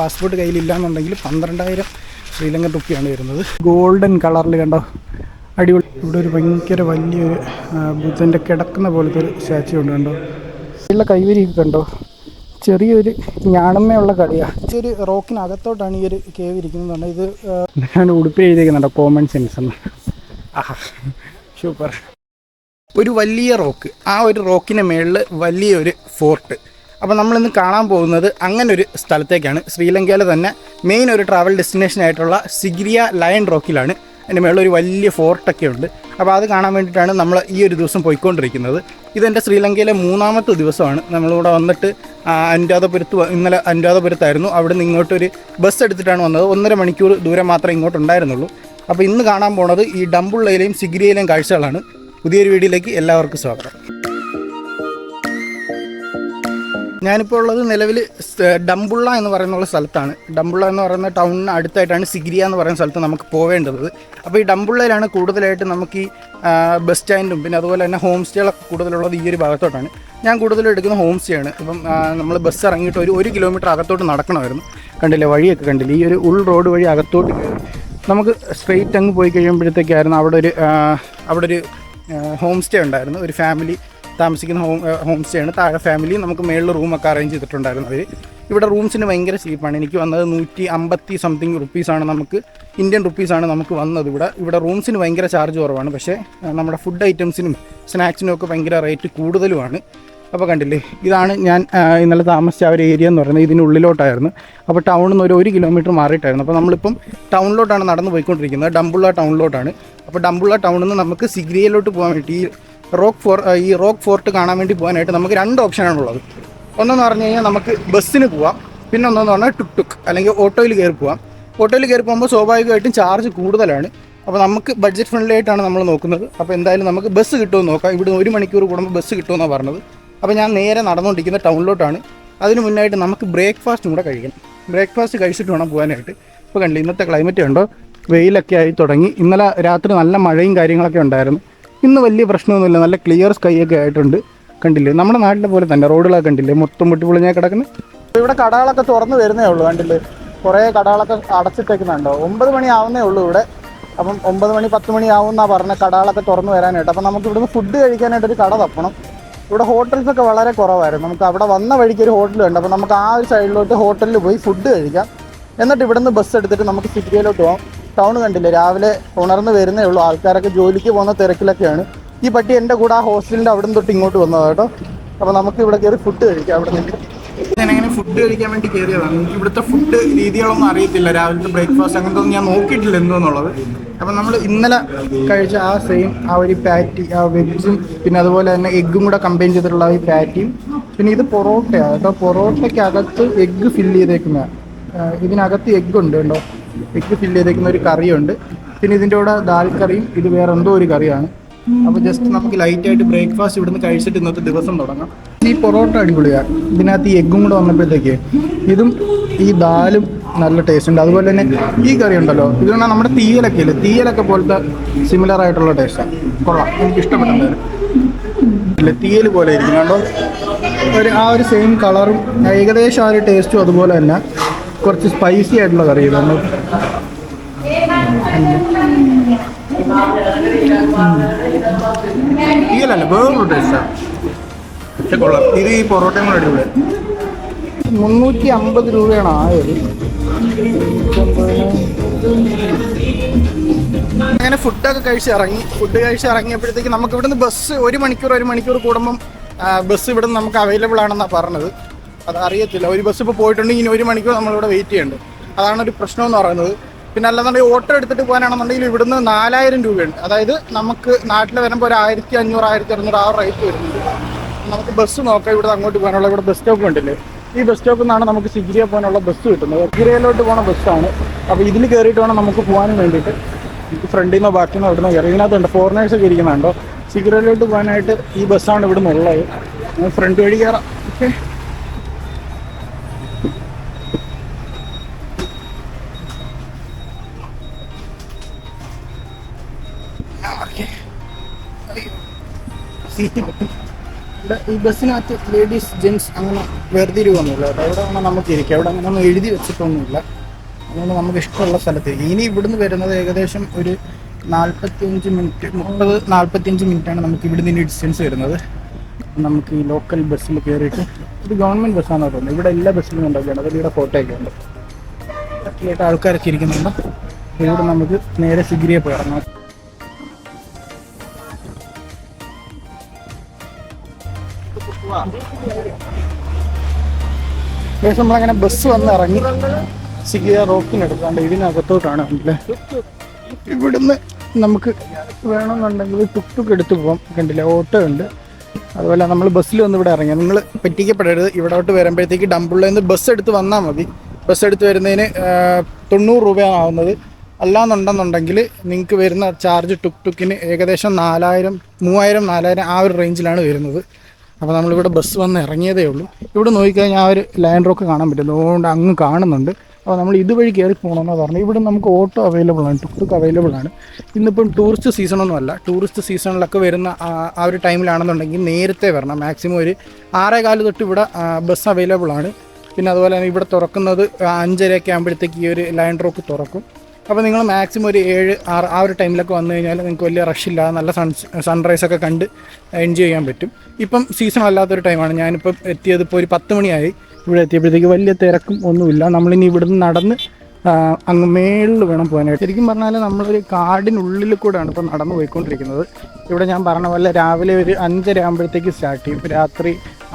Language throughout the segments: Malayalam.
പാസ്പോർട്ട് കയ്യിലില്ല എന്നുണ്ടെങ്കിൽ 12,000 ശ്രീലങ്കൻ റുപ്പിയാണ് വരുന്നത്. ഗോൾഡൻ കളറിൽ കണ്ടോ, അടിപൊളി. ഇവിടെ ഒരു ഭയങ്കര വലിയൊരു ബുദ്ധൻ്റെ കിടക്കുന്ന പോലത്തെ ഒരു സ്റ്റാച്ചു ഉണ്ട് കണ്ടോ. ഉള്ള കൈവരിയൊക്കെ കണ്ടോ, ചെറിയൊരു ഞാണമ്മയുള്ള കളിയാണ്. ഒരു റോക്കിനകത്തോട്ടാണ് ഈ ഒരു കേവ് ഇരിക്കുന്നത് പറഞ്ഞാൽ. ഇത് ഞാൻ ഉടുപ്പ് എഴുതിയിരിക്കുന്നുണ്ടോ, കോമൺ സെൻസ് എന്ന്. ആഹാ സൂപ്പർ. ഒരു വലിയ റോക്ക്, ആ ഒരു റോക്കിന് മേളിൽ വലിയൊരു ഫോർട്ട്. അപ്പോൾ നമ്മളിന്ന് കാണാൻ പോകുന്നത് അങ്ങനെ ഒരു സ്ഥലത്തേക്കാണ്. ശ്രീലങ്കയിലെ തന്നെ മെയിൻ ഒരു ട്രാവൽ ഡെസ്റ്റിനേഷൻ ആയിട്ടുള്ള സിഗ്രിയ ലയൺ റോക്കിലാണ്. അതിൻ്റെ മേളിൽ ഒരു വലിയ ഫോർട്ടൊക്കെ ഉണ്ട്. അപ്പോൾ അത് കാണാൻ വേണ്ടിയിട്ടാണ് നമ്മൾ ഈ ഒരു ദിവസം പോയിക്കൊണ്ടിരിക്കുന്നത്. ഇതെൻ്റെ ശ്രീലങ്കയിലെ 3ാമത്തെ ദിവസമാണ്. നമ്മളിവിടെ വന്നിട്ട് ഇന്നലെ അനുരാധപുരത്തായിരുന്നു. അവിടെ നിന്ന് ഇങ്ങോട്ടൊരു ബസ് എടുത്തിട്ടാണ് വന്നത്. 1.5 മണിക്കൂർ ദൂരം മാത്രമേ ഇങ്ങോട്ടുണ്ടായിരുന്നുള്ളൂ. അപ്പോൾ ഇന്ന് കാണാൻ പോണത് ഈ ഡംബുള്ളയിലെയും സിഗ്രിയയിലെയും കാഴ്ചകളാണ്. പുതിയൊരു വീഡിയോയിലേക്ക് എല്ലാവർക്കും സ്വാഗതം. ഞാനിപ്പോൾ ഉള്ളത് നിലവിൽ ഡംബുള്ള എന്ന് പറയുന്ന സ്ഥലത്താണ്. ഡംബുള്ള എന്ന് പറയുന്ന ടൗണിന് അടുത്തായിട്ടാണ് സിഗ്രിയ എന്ന് പറയുന്ന സ്ഥലത്ത് നമുക്ക് പോവേണ്ടത്. അപ്പോൾ ഈ ഡംബുള്ളയിലാണ് കൂടുതലായിട്ട് നമുക്ക് ഈ ബസ് സ്റ്റാൻഡും പിന്നെ അതുപോലെ തന്നെ ഹോം സ്റ്റേകളൊക്കെ കൂടുതലുള്ളത് ഈ ഒരു ഭാഗത്തോട്ടാണ്. ഞാൻ കൂടുതലും എടുക്കുന്ന ഹോം സ്റ്റേ ആണ്. ഇപ്പം നമ്മൾ ബസ് ഇറങ്ങിയിട്ട് ഒരു കിലോമീറ്റർ അകത്തോട്ട് നടക്കണമായിരുന്നു. കണ്ടില്ലേ, വഴിയൊക്കെ കണ്ടില്ലേ, ഈ ഒരു റോഡ് വഴി അകത്തോട്ട് നമുക്ക് സ്ട്രെയിറ്റ് അങ്ങ് പോയി കഴിയുമ്പോഴത്തേക്കായിരുന്നു അവിടെ ഒരു ഹോം സ്റ്റേ ഉണ്ടായിരുന്നു. ഒരു ഫാമിലി താമസിക്കുന്ന ഹോം സ്റ്റേ ആണ്. താഴെ ഫാമിലി, നമുക്ക് മേളിൽ റൂമൊക്കെ അറേഞ്ച് ചെയ്തിട്ടുണ്ടായിരുന്നു അവർ. ഇവിടെ റൂംസിന് ഭയങ്കര ചീപ്പാണ്. എനിക്ക് വന്നത് 150 സംതിങ് റുപ്പീസാണ്, നമുക്ക് ഇന്ത്യൻ റുപ്പീസാണ് നമുക്ക് വന്നത്. ഇവിടെ റൂംസിന് ഭയങ്കര ചാർജ് കുറവാണ്. പക്ഷേ നമ്മുടെ ഫുഡ് ഐറ്റംസിനും സ്നാക്സിനും ഒക്കെ ഭയങ്കര റേറ്റ് കൂടുതലുമാണ്. അപ്പോൾ കണ്ടില്ലേ, ഇതാണ് ഞാൻ ഇന്നലെ താമസിച്ച ആ ഒരു ഏരിയ എന്ന് പറയുന്നത്. ഇതിനുള്ളിലോട്ടായിരുന്നു. അപ്പോൾ ടൗണിൽ നിന്ന് ഒരു കിലോമീറ്റർ മാറിയിട്ടായിരുന്നു. അപ്പോൾ നമ്മളിപ്പം ടൗണിലോട്ടാണ് നടന്ന് പോയിക്കൊണ്ടിരിക്കുന്നത്. ഡംബുള്ള ടൗണിലോട്ടാണ്. അപ്പോൾ ഡംബുള്ള ടൗണിൽ നിന്ന് നമുക്ക് സിഗ്രിയയിലോട്ട് പോകാൻ വേണ്ടി ഈ റോക്ക് ഫോർട്ട് കാണാൻ വേണ്ടി പോകാനായിട്ട് നമുക്ക് 2 ഓപ്ഷനാണുള്ളത്. ഒന്നെന്ന് പറഞ്ഞു കഴിഞ്ഞാൽ നമുക്ക് ബസ്സിന് പോവാം, പിന്നെ ഒന്നെന്ന് പറഞ്ഞാൽ ടുക്ക് അല്ലെങ്കിൽ ഓട്ടോയിൽ കയറി പോവാം. ഓട്ടോയിൽ കയറി പോകുമ്പോൾ സ്വാഭാവികമായിട്ടും ചാർജ് കൂടുതലാണ്. അപ്പോൾ നമുക്ക് ബഡ്ജറ്റ് ഫ്രണ്ട്ലി ആയിട്ടാണ് നമ്മൾ നോക്കുന്നത്. അപ്പോൾ എന്തായാലും നമുക്ക് ബസ് കിട്ടുമെന്ന് നോക്കാം. ഇവിടെ 1 മണിക്കൂർ കൂടുമ്പോൾ ബസ് കിട്ടുമെന്നാണ് പറഞ്ഞത്. അപ്പോൾ ഞാൻ നേരെ നടന്നുകൊണ്ടിരിക്കുന്ന ടൗണിലോട്ടാണ്. അതിന് മുന്നായിട്ട് നമുക്ക് ബ്രേക്ക്ഫാസ്റ്റും കൂടെ കഴിക്കണം. ബ്രേക്ക്ഫാസ്റ്റ് കഴിച്ചിട്ട് വേണം പോകാനായിട്ട്. ഇപ്പോൾ കണ്ടില്ല, ഇന്നത്തെ ക്ലൈമറ്റ് കണ്ടോ, വെയിലൊക്കെ ആയി തുടങ്ങി. ഇന്നലെ രാത്രി നല്ല മഴയും കാര്യങ്ങളൊക്കെ ഉണ്ടായിരുന്നു. ഇന്ന് വലിയ പ്രശ്നമൊന്നുമില്ല, നല്ല ക്ലിയർ സ്കൈ ഒക്കെ ആയിട്ടുണ്ട്. കണ്ടില്ലേ, നമ്മുടെ നാട്ടിലെ പോലെ തന്നെ റോഡുകളൊക്കെ കണ്ടില്ലേ, മൊത്തം പൊട്ടിപ്പൊളിഞ്ഞാൽ കിടക്കുന്നത്. ഇവിടെ കടകളൊക്കെ തുറന്ന് വരുന്നേ ഉള്ളൂ. കണ്ടില്ലേ, കുറേ കടകളൊക്കെ അടച്ചിട്ടേക്കുന്നുണ്ടോ. 9 മണി ആവുന്നേ ഉള്ളൂ ഇവിടെ. അപ്പം 9 മണി 10 മണി ആവുമെന്നാണ് പറഞ്ഞ കടകളൊക്കെ തുറന്ന് വരാനായിട്ട്. അപ്പം നമുക്ക് ഇവിടുന്ന് ഫുഡ് കഴിക്കാനായിട്ടൊരു കട തപ്പണം. ഇവിടെ ഹോട്ടൽസൊക്കെ വളരെ കുറവായിരുന്നു. നമുക്ക് അവിടെ വന്ന വഴിക്ക് ഒരു ഹോട്ടലുണ്ട്. അപ്പോൾ നമുക്ക് ആ ഒരു സൈഡിലോട്ട് ഹോട്ടലിൽ പോയി ഫുഡ് കഴിക്കാം. എന്നിട്ട് ഇവിടുന്ന് ബസ് എടുത്തിട്ട് നമുക്ക് സിഗ്രിയയിലോട്ട് പോകാം. ടൗൺ കണ്ടില്ലേ, രാവിലെ ഉണർന്ന് വരുന്നേ ഉള്ളൂ. ആൾക്കാരൊക്കെ ജോലിക്ക് പോകുന്ന തിരക്കിലൊക്കെയാണ്. ഈ പട്ടി എൻ്റെ കൂടെ ആ ഹോസ്റ്റലിൻ്റെ അവിടെ തൊട്ട് ഇങ്ങോട്ട് വന്നതാണ് കേട്ടോ. അപ്പോൾ നമുക്ക് ഇവിടെ കയറി ഫുഡ് കഴിക്കാം. അവിടെ നിന്ന് ഞാനങ്ങനെ ഫുഡ് കഴിക്കാൻ വേണ്ടി കയറിയതാണ്. എനിക്ക് ഇവിടുത്തെ ഫുഡ് രീതികളൊന്നും അറിയത്തില്ല. രാവിലത്തെ ബ്രേക്ക്ഫാസ്റ്റ് അങ്ങനത്തെ ഒന്നും ഞാൻ നോക്കിയിട്ടില്ല എന്തോന്നുള്ളത്. അപ്പം നമ്മൾ ഇന്നലെ കഴിച്ച ആ സെയിം ആ ഒരു പാറ്റി, ആ വെജും പിന്നെ അതുപോലെ തന്നെ എഗ്ഗും കൂടെ കമ്പൈൻ ചെയ്തിട്ടുള്ള ഈ പാറ്റിയും, പിന്നെ ഇത് പൊറോട്ടയാണ് കേട്ടോ. പൊറോട്ടയ്ക്കകത്ത് എഗ്ഗ് ഫില്ല് ചെയ്തേക്കുന്ന, ഇതിനകത്ത് എഗ്ഗ് ഉണ്ട് കേട്ടോ. എഗ്ഗ് ഫില്ല് ചെയ്തേക്കുന്ന ഒരു കറിയുണ്ട്. പിന്നെ ഇതിൻ്റെ കൂടെ ദാൽ കറിയും, ഇത് വേറെ എന്തോ ഒരു കറിയാണ്. അപ്പോൾ ജസ്റ്റ് നമുക്ക് ലൈറ്റായിട്ട് ബ്രേക്ക്ഫാസ്റ്റ് ഇവിടുന്ന് കഴിച്ചിട്ട് ഇന്നത്തെ ദിവസം തുടങ്ങാം. ഈ പൊറോട്ട അടിപൊളിയാണ്. ഇതിനകത്ത് ഈ എഗ്ഗും കൂടെ വന്നപ്പോഴത്തേക്ക് ഇതും ഈ ദാലും നല്ല ടേസ്റ്റ് ഉണ്ട്. അതുപോലെ തന്നെ ഈ കറി ഉണ്ടല്ലോ, ഇത് പറഞ്ഞാൽ നമ്മുടെ തീയലൊക്കെ ഇല്ലേ, തീയലൊക്കെ പോലത്തെ സിമിലർ ആയിട്ടുള്ള ടേസ്റ്റാണ്. കൊള്ളാം, എനിക്ക് ഇഷ്ടപ്പെട്ടുണ്ടായിരുന്നു. ഇല്ല, തീയൽ പോലെ ഇരിക്കും കണ്ടോ. ആ ഒരു സെയിം കളറും ഏകദേശം ആ ഒരു ടേസ്റ്റും അതുപോലെ തന്നെ കുറച്ച് സ്പൈസി ആയിട്ടുള്ള കറി ഇതാണ്. തീയലല്ല, വേറൊരു ടേസ്റ്റാണ്. പക്ഷെ കൊള്ളാം. ഇത് ഈ പൊറോട്ടയും കൂടെ അടിപൊളി. 350 രൂപയാണ് ആയത്. അങ്ങനെ ഫുഡ് കഴിച്ച് ഇറങ്ങിയപ്പോഴത്തേക്ക് നമുക്ക് ഇവിടുന്ന് ബസ് 1 മണിക്കൂർ കൂടുമ്പം ബസ് ഇവിടുന്ന് നമുക്ക് അവൈലബിൾ ആണെന്നാണ് പറഞ്ഞത്. അത് അറിയത്തില്ല. ഒരു ബസ് ഇപ്പോൾ പോയിട്ടുണ്ടെങ്കിൽ ഇനി 1 മണിക്കൂർ നമ്മളിവിടെ വെയിറ്റ് ചെയ്യേണ്ടത്. അതാണ് ഒരു പ്രശ്നം എന്ന് പറയുന്നത്. പിന്നെ അല്ലാന്നുണ്ടെങ്കിൽ ഓട്ടോ എടുത്തിട്ട് പോകാനാണെന്നുണ്ടെങ്കിൽ ഇവിടുന്ന് 4000 രൂപയുണ്ട്. അതായത് നമുക്ക് നാട്ടിൽ വരുമ്പോൾ ഒരു 1500 1600 ആ റേറ്റ് വരുന്നുണ്ട്. നമുക്ക് ബസ് നോക്കാം ഇവിടുന്ന് അങ്ങോട്ട് പോകാനുള്ള. ഇവിടെ ബസ് സ്റ്റോപ്പ് ഉണ്ടല്ലേ, ഈ ബസ് സ്റ്റോപ്പിൽ നിന്നാണ് നമുക്ക് സിഗ്രിയ പോകാനുള്ള ബസ് കിട്ടുന്നത്. സിഗ്രിയയിലോട്ട് പോകുന്ന ബസ്സാണ്. അപ്പോൾ ഇതിൽ കയറിയിട്ട് വേണം നമുക്ക് പോകാനും വേണ്ടിയിട്ട്. എനിക്ക് ഫ്രണ്ടിൽ നിന്നോ ബാക്കിൽ നിന്നോ ഇവിടുന്ന് കയറി. ഇതിനകത്തുണ്ട് ഫോറിനേഴ്സൊക്കെ ഇരിക്കുന്നുണ്ടോ. സിഗ്രിയയിലോട്ട് പോകാനായിട്ട് ഈ ബസ്സാണ് ഇവിടുന്ന് ഉള്ളത്. ഫ്രണ്ട് വഴി കയറാം. ഓക്കെ, ഇവിടെ ഈ ബസ്സിനകത്ത് ലേഡീസ് ജെൻസ് അങ്ങനെ വേർതിരിവൊന്നുമില്ല കേട്ടോ. എവിടെ വേണം നമുക്ക് ഇരിക്കാം. അവിടെ അങ്ങനെ ഒന്നും എഴുതി വെച്ചിട്ടൊന്നുമില്ല. അതുകൊണ്ട് നമുക്ക് ഇഷ്ടമുള്ള സ്ഥലത്ത് ഇനി ഇവിടുന്ന് വരുന്നത് ഏകദേശം ഒരു 45 മിനിറ്റ് 30-45 മിനിറ്റാണ് നമുക്ക് ഇവിടുന്ന് ഇനി ഡിസ്റ്റൻസ് വരുന്നത്. നമുക്ക് ഈ ലോക്കൽ ബസ്സിൽ കയറിയിട്ട് ഇത് ഗവൺമെൻറ് ബസ്സാണെന്ന് തോന്നുന്നത്. ഇവിടെ എല്ലാ ബസ്സിലും ഉണ്ടാക്കിയാണ്. അതിൽ ഇവിടെ ഫോട്ടോയൊക്കെ ഉണ്ട്. ബാക്കിയായിട്ട് ആൾക്കാരൊക്കെ ഇരിക്കുന്നുണ്ട്. ഇവിടെ നമുക്ക് നേരെ സിഗിരിയെ പോയി ഇറങ്ങാം. ശേഷം നമ്മളങ്ങനെ ബസ് വന്ന് ഇറങ്ങി സിഗിയ റോക്കിനെടുക്കാണ്ട് ഇതിനകത്തോട്ടാണ് കണ്ടില്ലേ. ഇവിടുന്ന് നമുക്ക് വേണമെന്നുണ്ടെങ്കിൽ ടുക്ക് എടുത്ത് പോകാം. കണ്ടില്ലേ, ഓട്ടോ ഉണ്ട്. അതുപോലെ നമ്മൾ ബസ്സിൽ വന്ന് ഇവിടെ ഇറങ്ങിയാൽ നിങ്ങൾ പറ്റിക്കപ്പെടരുത്. ഇവിടോട്ട് വരുമ്പോഴത്തേക്ക് ഡംബുള്ളയിൽ നിന്ന് ബസ് എടുത്ത് വന്നാൽ മതി. ബസ് എടുത്ത് വരുന്നതിന് 90 രൂപയാണ് ആവുന്നത്. അല്ലാന്നുണ്ടെന്നുണ്ടെങ്കിൽ നിങ്ങൾക്ക് വരുന്ന ചാർജ് ടുക്കിന് ഏകദേശം 3000-4000 ആ ഒരു റേഞ്ചിലാണ് വരുന്നത്. അപ്പോൾ നമ്മളിവിടെ ബസ് വന്ന് ഇറങ്ങിയതേ ഉള്ളൂ. ഇവിടെ നോക്കിക്കഴിഞ്ഞാൽ ആ ഒരു ലയൺ റോക്ക് കാണാൻ പറ്റും. അതുകൊണ്ട് അങ്ങ് കാണുന്നുണ്ട്. അപ്പോൾ നമ്മൾ ഇതുവഴി കയറി പോകണമെന്നാണ് പറഞ്ഞത്. ഇവിടെ നമുക്ക് ഓട്ടോ അവൈലബിൾ ആണ്, ടുക്ക് അവൈലബിൾ ആണ്. ഇന്നിപ്പം ടൂറിസ്റ്റ് സീസണൊന്നും അല്ല. ടൂറിസ്റ്റ് സീസണിലൊക്കെ വരുന്ന ആ ഒരു ടൈമിലാണെന്നുണ്ടെങ്കിൽ നേരത്തെ വരണം. മാക്സിമം ഒരു 6:15 തൊട്ട് ഇവിടെ ബസ് അവൈലബിൾ ആണ്. പിന്നെ അതുപോലെ തന്നെ ഇവിടെ തുറക്കുന്നത് 5:30 ആകുമ്പോഴത്തേക്ക് ഈ ഒരു ലയൺ റോക്ക് തുറക്കും. അപ്പോൾ നിങ്ങൾ മാക്സിമം ഒരു 7-6 ആ ഒരു ടൈമിലൊക്കെ വന്നു കഴിഞ്ഞാൽ നിങ്ങൾക്ക് വലിയ റഷില്ലാതെ നല്ല സൺറൈസൊക്കെ കണ്ട് എൻജോയ് ചെയ്യാൻ പറ്റും. ഇപ്പം സീസൺ അല്ലാത്തൊരു ടൈമാണ്. ഞാനിപ്പം എത്തിയത് ഇപ്പോൾ ഒരു 10 മണിയായി. ഇവിടെ എത്തിയപ്പോഴത്തേക്ക് വലിയ തിരക്കും ഒന്നുമില്ല. നമ്മളിനി ഇവിടുന്ന് നടന്ന് അങ്ങ് മേളിൽ വേണം പോകാനായിട്ട്. ശരിക്കും പറഞ്ഞാൽ നമ്മളൊരു കാടിനുള്ളിൽ കൂടെയാണ് ഇപ്പോൾ നടന്നു പോയിക്കൊണ്ടിരിക്കുന്നത്. ഇവിടെ ഞാൻ പറഞ്ഞ പോലെ രാവിലെ ഒരു 5:30 ആകുമ്പോഴത്തേക്ക് സ്റ്റാർട്ട് ചെയ്യും. രാത്രി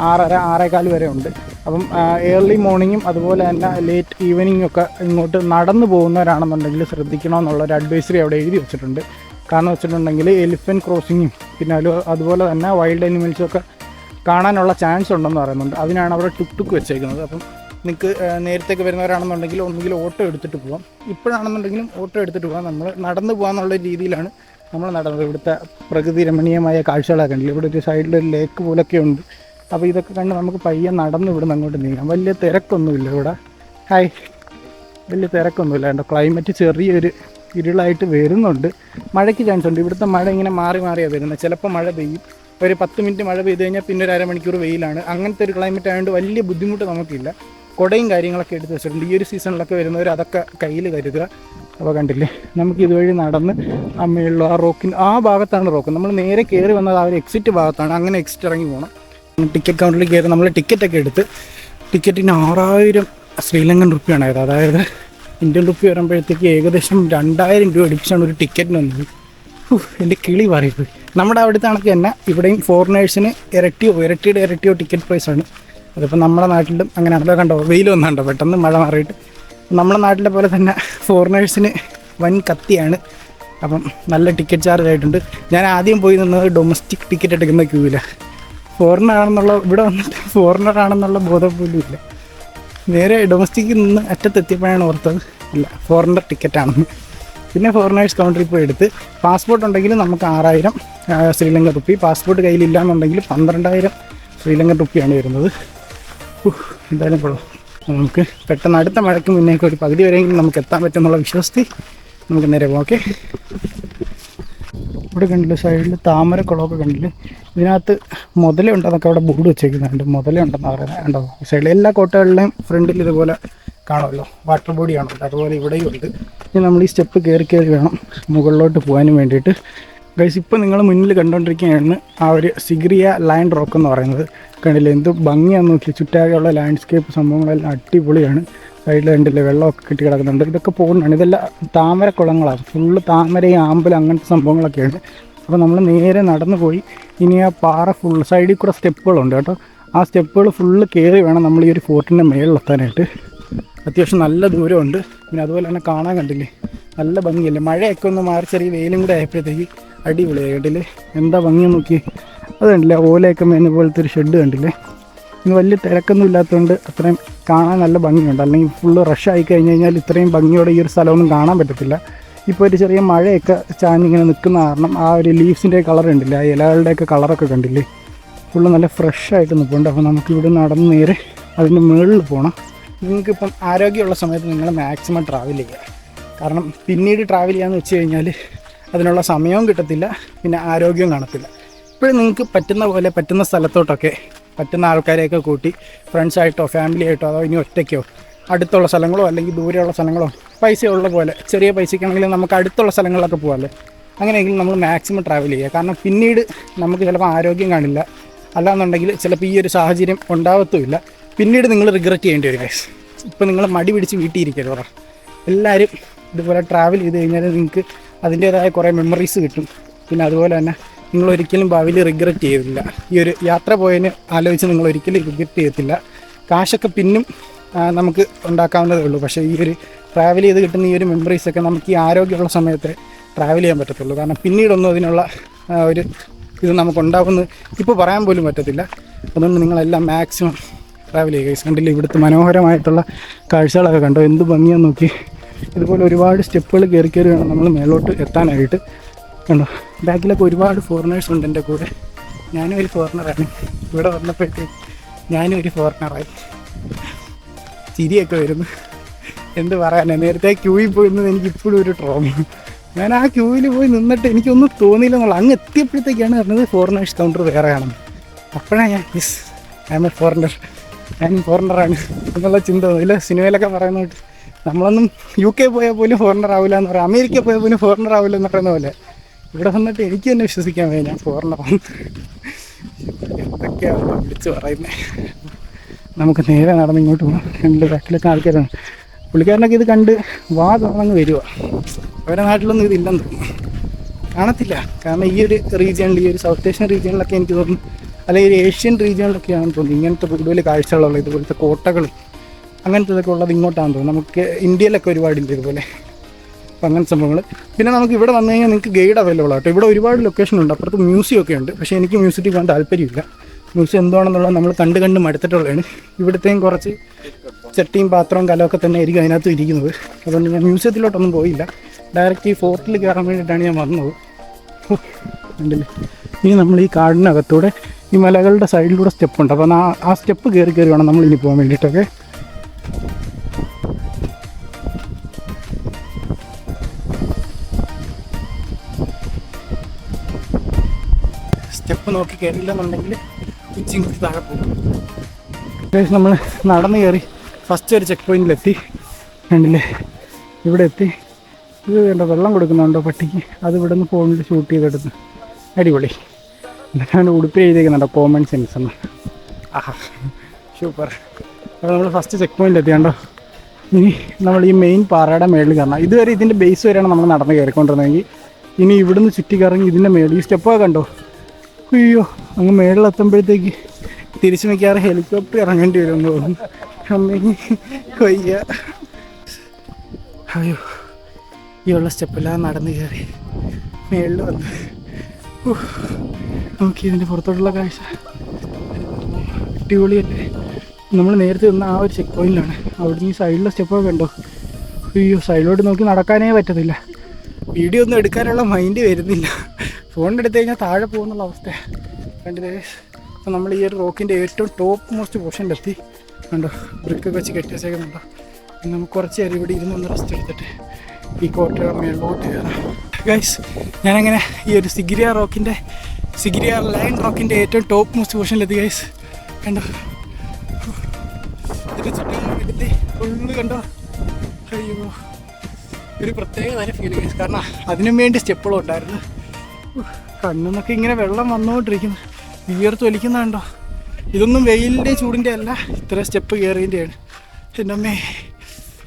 6:30-6:15 വരെ ഉണ്ട്. അപ്പം ഏർലി മോർണിംഗും അതുപോലെ തന്നെ ലേറ്റ് ഈവനിങ്ങും ഒക്കെ ഇങ്ങോട്ട് നടന്നു പോകുന്നവരാണെന്നുണ്ടെങ്കിൽ ശ്രദ്ധിക്കണമെന്നുള്ളൊരു അഡ്വൈസറി അവിടെ എഴുതി വെച്ചിട്ടുണ്ട്. കാരണം വെച്ചിട്ടുണ്ടെങ്കിൽ എലിഫൻറ്റ് ക്രോസിങ്ങും പിന്നെ അതുപോലെ തന്നെ വൈൽഡ് അനിമൽസും ഒക്കെ കാണാനുള്ള ചാൻസ് ഉണ്ടെന്ന് പറയുന്നുണ്ട്. അതിനാണ് അവിടെ ടുക്ക് വെച്ചേക്കുന്നത്. അപ്പം നിങ്ങൾക്ക് നേരത്തേക്ക് വരുന്നവരാണെന്നുണ്ടെങ്കിൽ ഒന്നുകിൽ ഓട്ടോ എടുത്തിട്ട് പോകാം. ഇപ്പോഴാണെന്നുണ്ടെങ്കിലും ഓട്ടോ എടുത്തിട്ട് പോകാം. നമ്മൾ നടന്നു പോകാമെന്നുള്ള രീതിയിലാണ് നമ്മൾ നടന്നത്. ഇവിടുത്തെ പ്രകൃതി രമണീയമായ കാഴ്ചകളൊക്കെ ഉണ്ടല്ലോ. ഇവിടെ ഒരു സൈഡിലൊരു ലേക്ക് പോലൊക്കെ ഉണ്ട്. അപ്പോൾ ഇതൊക്കെ കണ്ട് നമുക്ക് പയ്യെ നടന്ന് ഇവിടുന്ന് അങ്ങോട്ട് നീങ്ങാം. വലിയ തിരക്കൊന്നുമില്ല ഇവിടെ. വലിയ തിരക്കൊന്നുമില്ല. കേട്ടോ, ക്ലൈമറ്റ് ചെറിയൊരു ഇരുളായിട്ട് വരുന്നുണ്ട്. മഴയ്ക്ക് ചാൻസ് ഉണ്ട്. ഇവിടുത്തെ മഴ ഇങ്ങനെ മാറിയാണ് വരുന്നത്. ചിലപ്പോൾ മഴ പെയ്യും. ഒരു 10 മിനിറ്റ് മഴ പെയ്ത് കഴിഞ്ഞാൽ പിന്നെ ഒരു അരമണിക്കൂർ വെയിലാണ്. അങ്ങനത്തെ ഒരു ക്ലൈമറ്റ് ആയതുകൊണ്ട് വലിയ ബുദ്ധിമുട്ട് നമുക്കില്ല. കുടയും കാര്യങ്ങളൊക്കെ എടുത്ത് വെച്ചിട്ടുണ്ട്. ഈ ഒരു സീസണിലൊക്കെ വരുന്നവർ അതൊക്കെ കയ്യിൽ കരുതുക. അപ്പോൾ കണ്ടില്ലേ, നമുക്ക് ഇതുവഴി നടന്ന് അമ്മയുള്ള ആ റോക്കിന് ആ ഭാഗത്താണ് റോക്ക്. നമ്മൾ നേരെ കയറി വന്നത് ആ ഒരു എക്സിറ്റ് ഭാഗത്താണ്. അങ്ങനെ എക്സിറ്റ് ഇറങ്ങി പോകണം. ടിക്കറ്റ് കൗണ്ടറിൽ കയറി നമ്മൾ ടിക്കറ്റൊക്കെ എടുത്ത് ടിക്കറ്റിന് 6000 ശ്രീലങ്കൻ റുപ്പിയാണ് ആയത്. അതായത് ഇന്ത്യൻ റുപ്പി വരുമ്പോഴത്തേക്ക് ഏകദേശം 2000 രൂപ അടിപ്പിച്ചാണ് ഒരു ടിക്കറ്റിന് വന്നത്. എൻ്റെ കിളി പറയിപ്പോയി. നമ്മുടെ അവിടുത്തെ കണക്ക് തന്നെ ഇവിടെയും ഫോറിനേഴ്സിന് ഇരട്ടിയോ ടിക്കറ്റ് പ്രൈസാണ്. അതിപ്പോൾ നമ്മുടെ നാട്ടിലും അങ്ങനെ അവിടെ കണ്ടോ, വെയിൽ വന്നുണ്ടോ പെട്ടെന്ന് മഴ മാറിയിട്ട്. നമ്മുടെ നാട്ടിലെ പോലെ തന്നെ ഫോറിനേഴ്സിന് വൻ കത്തിയാണ്. അപ്പം നല്ല ടിക്കറ്റ് ചാർജ് ആയിട്ടുണ്ട്. ഞാൻ ആദ്യം പോയി നിന്നത് ഡൊമസ്റ്റിക് ടിക്കറ്റ് എടുക്കുന്ന ക്യൂവിലാണ്. ഇവിടെ വന്നിട്ട് ഫോറിനറാണെന്നുള്ള ബോധം പോലും ഇല്ല. നേരെ ഡൊമസ്റ്റിക്കിൽ നിന്ന് അറ്റത്തെത്തിയപ്പോഴാണ് ഓർത്തത് ഇല്ല, ഫോറിനർ ടിക്കറ്റാണെന്ന്. പിന്നെ ഫോറിനേഴ്സ് കൗണ്ടറിൽ പോയി എടുത്ത് പാസ്പോർട്ട് ഉണ്ടെങ്കിൽ നമുക്ക് 6000 ശ്രീലങ്കൻ റുപ്പി, പാസ്പോർട്ട് കയ്യിലില്ല എന്നുണ്ടെങ്കിൽ 12000 ശ്രീലങ്കൻ റുപ്പിയാണ് വരുന്നത്. എന്തായാലും കൊള്ളാം. നമുക്ക് പെട്ടെന്ന് അടുത്ത മഴയ്ക്ക് മുന്നേക്ക് ഒരു പകുതി വരെയെങ്കിലും നമുക്ക് എത്താൻ പറ്റുമെന്നുള്ള വിശ്വാസത്തിൽ നമുക്ക് നേരെ പോകാം. ഓക്കെ, ഇവിടെ കണ്ടില്ല സൈഡിൽ താമരക്കുളമൊക്കെ കണ്ടില്ല. ഇതിനകത്ത് മുതലുണ്ടെന്നൊക്കെ അവിടെ ബോർഡ് വെച്ചേക്കുന്നുണ്ട്. മുതലുണ്ടെന്ന് പറയുന്നത് ഉണ്ടോ ഈ സൈഡിൽ. എല്ലാ കോട്ടകളിലെയും ഫ്രണ്ടിൽ ഇതുപോലെ കാണുമല്ലോ, വാട്ടർ ബോഡിയാണല്ലോ. അതുപോലെ ഇവിടെയും ഉണ്ട്. ഇനി നമ്മൾ ഈ സ്റ്റെപ്പ് കയറി വേണം മുകളിലോട്ട് പോകാനും വേണ്ടിയിട്ട്. ഗൈസ്, ഇപ്പോൾ നിങ്ങൾ മുന്നിൽ കണ്ടുകൊണ്ടിരിക്കുകയാണ് ആ ഒരു സിഗ്രിയ ലയൺ റോക്ക് എന്ന് പറയുന്നത്. കണ്ടില്ലേ എന്ത് ഭംഗിയാന്ന് നോക്കി. ചുറ്റാകെയുള്ള ലാൻഡ്സ്കേപ്പ് സംഭവങ്ങളെല്ലാം അടിപൊളിയാണ്. സൈഡിൽ കണ്ടില്ലേ വെള്ളമൊക്കെ കെട്ടി കിടക്കുന്നുണ്ട്. ഇതൊക്കെ പോകുന്നതാണ്. ഇതെല്ലാം താമരക്കുളങ്ങളാണ്. ഫുള്ള് താമരയും ആമ്പലും അങ്ങനത്തെ സംഭവങ്ങളൊക്കെയാണ്. അപ്പോൾ നമ്മൾ നേരെ നടന്നു പോയി ഇനി ആ പാറ ഫുള്ള് സൈഡിൽ കൂടെ സ്റ്റെപ്പുകളുണ്ട് കേട്ടോ. ആ സ്റ്റെപ്പുകൾ ഫുള്ള് കയറി വേണം നമ്മൾ ഈ ഒരു ഫോർട്ടിൻ്റെ മേളിലെത്താനായിട്ട്. അത്യാവശ്യം നല്ല ദൂരമുണ്ട്. പിന്നെ അതുപോലെ തന്നെ കാണാൻ കണ്ടില്ലേ നല്ല ഭംഗിയല്ലേ. മഴയൊക്കെ ഒന്ന് മാറി ചെറിയ വെയിലും കൂടെ ആയപ്പോഴത്തേക്ക് അടിപൊളിയായി. കണ്ടില്ലേ എന്താ ഭംഗിയെന്ന് നോക്കി. അത് കണ്ടില്ലേ ഓലയൊക്കെ മേഞ്ഞ പോലത്തെ ഒരു ഷെഡ് കണ്ടില്ലേ. ഇന്ന് വലിയ തിരക്കൊന്നും ഇല്ലാത്തതുകൊണ്ട് അത്രയും കാണാൻ നല്ല ഭംഗിയുണ്ട്. അല്ലെങ്കിൽ ഫുള്ള് റഷായി കഴിഞ്ഞ് കഴിഞ്ഞാൽ ഇത്രയും ഭംഗിയോടെ ഈ ഒരു സ്ഥലമൊന്നും കാണാൻ പറ്റത്തില്ല. ഇപ്പോൾ ഒരു ചെറിയ മഴയൊക്കെ ചാഞ്ഞിങ്ങനെ നിൽക്കുന്ന കാരണം ആ ഒരു ലീവ്സിൻ്റെ കളർ കണ്ടില്ലേ, ആ ഇലകളുടെയൊക്കെ കളറൊക്കെ കണ്ടില്ലേ, ഫുള്ള് നല്ല ഫ്രഷായിട്ട് നിൽപ്പുണ്ട്. അപ്പോൾ നമുക്കിവിടെ നടന്ന് നേരെ അതിൻ്റെ മുകളിൽ പോകണം. നിങ്ങൾക്കിപ്പം ആരോഗ്യമുള്ള സമയത്ത് നിങ്ങൾ മാക്സിമം ട്രാവൽ ചെയ്യുക. കാരണം പിന്നീട് ട്രാവൽ ചെയ്യാമെന്ന് വെച്ച് കഴിഞ്ഞാൽ അതിനുള്ള സമയവും കിട്ടത്തില്ല, പിന്നെ ആരോഗ്യവും കാണത്തില്ല. എപ്പോഴും നിങ്ങൾക്ക് പറ്റുന്ന പോലെ പറ്റുന്ന സ്ഥലത്തോട്ടൊക്കെ പറ്റുന്ന ആൾക്കാരെയൊക്കെ കൂട്ടി ഫ്രണ്ട്സായിട്ടോ ഫാമിലി ആയിട്ടോ അതോ ഇനി ഒറ്റയ്ക്കോ അടുത്തുള്ള സ്ഥലങ്ങളോ അല്ലെങ്കിൽ ദൂരെയുള്ള സ്ഥലങ്ങളോ പൈസയുള്ള പോലെ ചെറിയ പൈസയ്ക്കാണെങ്കിലും നമുക്ക് അടുത്തുള്ള സ്ഥലങ്ങളിലൊക്കെ പോകാമല്ലോ. അങ്ങനെയെങ്കിലും നമ്മൾ മാക്സിമം ട്രാവൽ ചെയ്യുക. കാരണം പിന്നീട് നമുക്ക് ചിലപ്പോൾ ആരോഗ്യം കാണില്ല, അല്ലാന്നുണ്ടെങ്കിൽ ചിലപ്പോൾ ഈ ഒരു സാഹചര്യം ഉണ്ടാവത്തുമില്ല. പിന്നീട് നിങ്ങൾ റിഗ്രറ്റ് ചെയ്യേണ്ടി വരും ഗൈസ്. ഇപ്പോൾ നിങ്ങൾ മടി പിടിച്ച് വീട്ടിൽ ഇരിക്കരുത്. എല്ലാവരും ഇതുപോലെ ട്രാവൽ ചെയ്ത് കഴിഞ്ഞാൽ നിങ്ങൾക്ക് അതിൻ്റേതായ കുറേ മെമ്മറീസ് കിട്ടും. പിന്നെ അതുപോലെ തന്നെ നിങ്ങളൊരിക്കലും ഭാവിയിൽ റിഗ്രറ്റ് ചെയ്തില്ല. ഈ ഒരു യാത്ര പോയതിന് ആലോചിച്ച് നിങ്ങളൊരിക്കലും റിഗ്രറ്റ് ചെയ്യത്തില്ല. കാശൊക്കെ പിന്നും നമുക്ക് ഉണ്ടാക്കാവുന്നതേ ഉള്ളൂ. പക്ഷേ ഈ ഒരു ട്രാവൽ ചെയ്ത് കിട്ടുന്ന ഈ ഒരു മെമ്മറീസൊക്കെ നമുക്ക് ഈ ആരോഗ്യമുള്ള സമയത്ത് ട്രാവൽ ചെയ്യാൻ പറ്റത്തുള്ളൂ. കാരണം പിന്നീടൊന്നും അതിനുള്ള ഒരു ഇത് നമുക്കുണ്ടാവുമെന്ന് ഇപ്പോൾ പറയാൻ പോലും പറ്റത്തില്ല. അതുകൊണ്ട് നിങ്ങളെല്ലാം മാക്സിമം ട്രാവൽ ചെയ്യുക. കണ്ടില്ല ഇവിടുത്തെ മനോഹരമായിട്ടുള്ള കാഴ്ചകളൊക്കെ കണ്ടോ, എന്ത് ഭംഗിയാന്ന് നോക്കി. ഇതുപോലെ ഒരുപാട് സ്റ്റെപ്പുകൾ കയറി വേണം നമ്മൾ മേലോട്ട് എത്താനായിട്ട്. കണ്ടോ ബാക്കിലൊക്കെ ഒരുപാട് ഫോറിനേഴ്സ് ഉണ്ട് എൻ്റെ കൂടെ. ഞാനും ഒരു ഫോറിനറാണ്. ഇവിടെ വന്നപ്പോഴത്തേക്ക് ഞാനും ഒരു ഫോറിനറായി. ചിരിയൊക്കെ വരുന്നു. എന്ത് പറയാനാണ്, നേരത്തെ ക്യൂവിൽ പോയി നിന്നത് എനിക്ക് ഇപ്പോഴും ഒരു ട്രോമ. ഞാൻ ആ ക്യൂവിൽ പോയി നിന്നിട്ട് എനിക്കൊന്നും തോന്നിയില്ല എന്നുള്ള അങ്ങ് എത്തിയപ്പോഴത്തേക്കാണ് പറഞ്ഞത് ഫോറിനേഴ്സ് കൗണ്ടർ വേറെയാണെന്ന്. അപ്പോഴാണ് ഞാൻ ഐ എം എ ഫോറിനർ, ഞാൻ ഫോറിനറാണ് എന്നുള്ള ചിന്ത തോന്നില്ല. സിനിമയിലൊക്കെ പറയുന്നതായിട്ട് നമ്മളൊന്നും UK പോയാൽ പോലും ഫോറിനർ ആവില്ല എന്ന് പറയാം, അമേരിക്ക പോയാൽ പോലും ഫോറിനർ ആവില്ല എന്ന് പറയുന്ന പോലെ ഇവിടെ വന്നിട്ട് എനിക്ക് തന്നെ വിശ്വസിക്കാൻ വയ്യ ഞാൻ ഫോറിനറാണ്. എന്തൊക്കെയാണ് വിളിച്ച് പറയുന്നത്. നമുക്ക് നേരെ നടന്ന് ഇങ്ങോട്ട് പോകാം. രണ്ട് ബാക്കിലൊക്കെ ആൾക്കാരാണ്. പുള്ളിക്കാരനൊക്കെ ഇത് കണ്ട് തുറന്നങ്ങ് വരിക. അവരുടെ നാട്ടിലൊന്നും ഇതില്ലെന്ന് തോന്നുന്നു, കാണത്തില്ല. കാരണം ഈ ഒരു റീജിയണിൽ, ഈ ഒരു സൗത്ത് ഏഷ്യൻ റീജിയണിലൊക്കെ എനിക്ക് തോന്നുന്നു, അല്ലെങ്കിൽ ഒരു ഏഷ്യൻ റീജിയണിലൊക്കെയാണെന്ന് തോന്നുന്നു ഇങ്ങനത്തെ കൂടുതൽ കാഴ്ചകളുള്ളത്. ഇതുപോലത്തെ കോട്ടകൾ അങ്ങനത്തെ ഉള്ളത് ഇങ്ങോട്ടാണെന്ന് തോന്നുന്നു. നമുക്ക് ഇന്ത്യയിലൊക്കെ ഒരുപാടില്ല ഇതുപോലെ. അപ്പോൾ അങ്ങനെ സംഭവങ്ങൾ. പിന്നെ നമുക്ക് ഇവിടെ വന്നു കഴിഞ്ഞാൽ നിങ്ങൾക്ക് ഗൈഡ് അവൈലബിൾ ആട്ടോ. ഇവിടെ ഒരുപാട് ലൊക്കേഷൻ ഉണ്ട്. അപ്പുറത്ത് മ്യൂസിയം ഒക്കെ ഉണ്ട്. പക്ഷേ എനിക്ക് മ്യൂസിയത്തിൽ പോകാൻ താല്പര്യമില്ല. മ്യൂസിയം എന്താണെന്നുള്ളത് നമ്മൾ കണ്ട് മടുത്തിട്ടുള്ളതാണ്. ഇവിടുത്തെയും കുറച്ച് ചട്ടിയും പാത്രവും കലമൊക്കെ തന്നെ ആയിരിക്കും അതിനകത്ത് ഇരിക്കുന്നത്. അതുകൊണ്ട് ഞാൻ മ്യൂസിയത്തിലോട്ടൊന്നും പോയില്ല. ഡയറക്റ്റ് ഈ ഫോർട്ടിൽ കയറാൻ വേണ്ടിയിട്ടാണ് ഞാൻ വന്നത്. ഉണ്ടല്ലേ, ഇനി നമ്മൾ ഈ കാടിനകത്തൂടെ ഈ മലകളുടെ സൈഡിലൂടെ സ്റ്റെപ്പുണ്ട്. അപ്പോൾ ആ സ്റ്റെപ്പ് കയറി വേണം നമ്മൾ ഇനി പോകാൻ വേണ്ടിയിട്ടൊക്കെ. സ്റ്റെപ്പ് നോക്കി കയറിയില്ലെന്നുണ്ടെങ്കിൽ ഉച്ചയും കൂടി താഴെ പോകും. നമ്മൾ നടന്ന് കയറി ഫസ്റ്റ് ഒരു ചെക്ക് പോയിന്റിലെത്തി. കണ്ടില്ലേ, ഇവിടെ എത്തി. ഇത് വേണ്ട വെള്ളം കൊടുക്കുന്നുണ്ടോ പട്ടിക്ക്, അത് ഇവിടെ നിന്ന് ഫോണിൽ ഷൂട്ട് ചെയ്തെടുത്ത് അടിപൊളി. എന്നിട്ടാണ് ഉടുപ്പ് എഴുതിയേക്കുന്നുണ്ടോ കോമൺ സെൻസ് എന്ന്. ആഹാ സൂപ്പർ. അപ്പോൾ നമ്മൾ ഫസ്റ്റ് ചെക്ക് പോയിന്റ് എത്തിയാണ്ടോ. ഇനി നമ്മൾ ഈ മെയിൻ പാറയുടെ മേളിൽ കയറണം. ഇതുവരെ ഇതിൻ്റെ ബേസ് വരെയാണ് നമ്മൾ നടന്ന് കയറിക്കൊണ്ടിരുന്നെങ്കിൽ ഇനി ഇവിടുന്ന് ചുറ്റിക്കറങ്ങി ഇതിൻ്റെ മേളിൽ ഈ സ്റ്റെപ്പൊക്കെ കണ്ടോ. അയ്യോ, അങ്ങ് മേളിലെത്തുമ്പോഴത്തേക്ക് തിരിച്ചു മിക്കാറ് ഹെലികോപ്റ്റർ ഇറങ്ങേണ്ടി വരുമെന്ന് തോന്നുന്നു. അമ്മേ കൊയ്യ. അയ്യോ, ഈ ഉള്ള സ്റ്റെപ്പെല്ലാം നടന്ന് കയറി മേളിൽ വന്ന് നോക്കി ഇതിൻ്റെ പുറത്തോട്ടുള്ള കാഴ്ച അടിപൊളിയല്ലേ. നമ്മൾ നേരത്തെ നിന്ന ആ ഒരു ചെക്ക് പോയിന്റിലാണ്. അവിടുന്ന് ഈ സൈഡിലെ സ്റ്റെപ്പൊക്കെ കണ്ടോ. അയ്യോ, സൈഡിലോട്ട് നോക്കി നടക്കാനേ പറ്റത്തില്ല. വീഡിയോ ഒന്നും എടുക്കാനുള്ള മൈൻഡ് വരുന്നില്ല. ഫോണിലെടുത്ത് കഴിഞ്ഞാൽ താഴെ പോകുന്നുള്ള അവസ്ഥയാണ്. കണ്ടില്ലേ. അപ്പോൾ നമ്മൾ ഈ ഒരു റോക്കിൻ്റെ ഏറ്റവും ടോപ്പ് മോസ്റ്റ് പോർഷനിലെത്തി. കണ്ടോ, ബ്രിക്കൊക്കെ വെച്ച് കെട്ടി വെച്ചേക്കുന്നുണ്ടോ. നമുക്ക് കുറച്ച് നേരം ഇവിടെ ഇരുന്നൊന്ന് റെസ്റ്റ് എടുത്തിട്ട് ഈ കോട്ട മേലോട്ട് കയറാം. ഗൈസ്, ഞാനങ്ങനെ ഈ ഒരു സിഗിരിയ ലൈൻ റോക്കിൻ്റെ ഏറ്റവും ടോപ്പ് മോസ്റ്റ് പോർഷനിലെത്തി. ഗൈസ് കണ്ടോ, ഇതിൻ്റെ ചുറ്റും ഇതിൻ്റെ ഫുള്ള് കണ്ടോ. അയ്യോ, ഒരു പ്രത്യേക തരം ഫീൽ ഗൈസ്. കാരണം അതിനും വേണ്ടി സ്റ്റെപ്പുകളും ഉണ്ടായിരുന്നു. കണ്ണുന്നൊക്കെ ഇങ്ങനെ വെള്ളം വന്നുകൊണ്ടിരിക്കുന്നു. വിയർത്ത് വലിക്കുന്നുണ്ടോ. ഇതൊന്നും വെയിലിൻ്റെ ചൂടിൻ്റെ അല്ല, ഇത്ര സ്റ്റെപ്പ് കയറിയതിൻ്റെയാണ്. എൻ്റെ അമ്മേ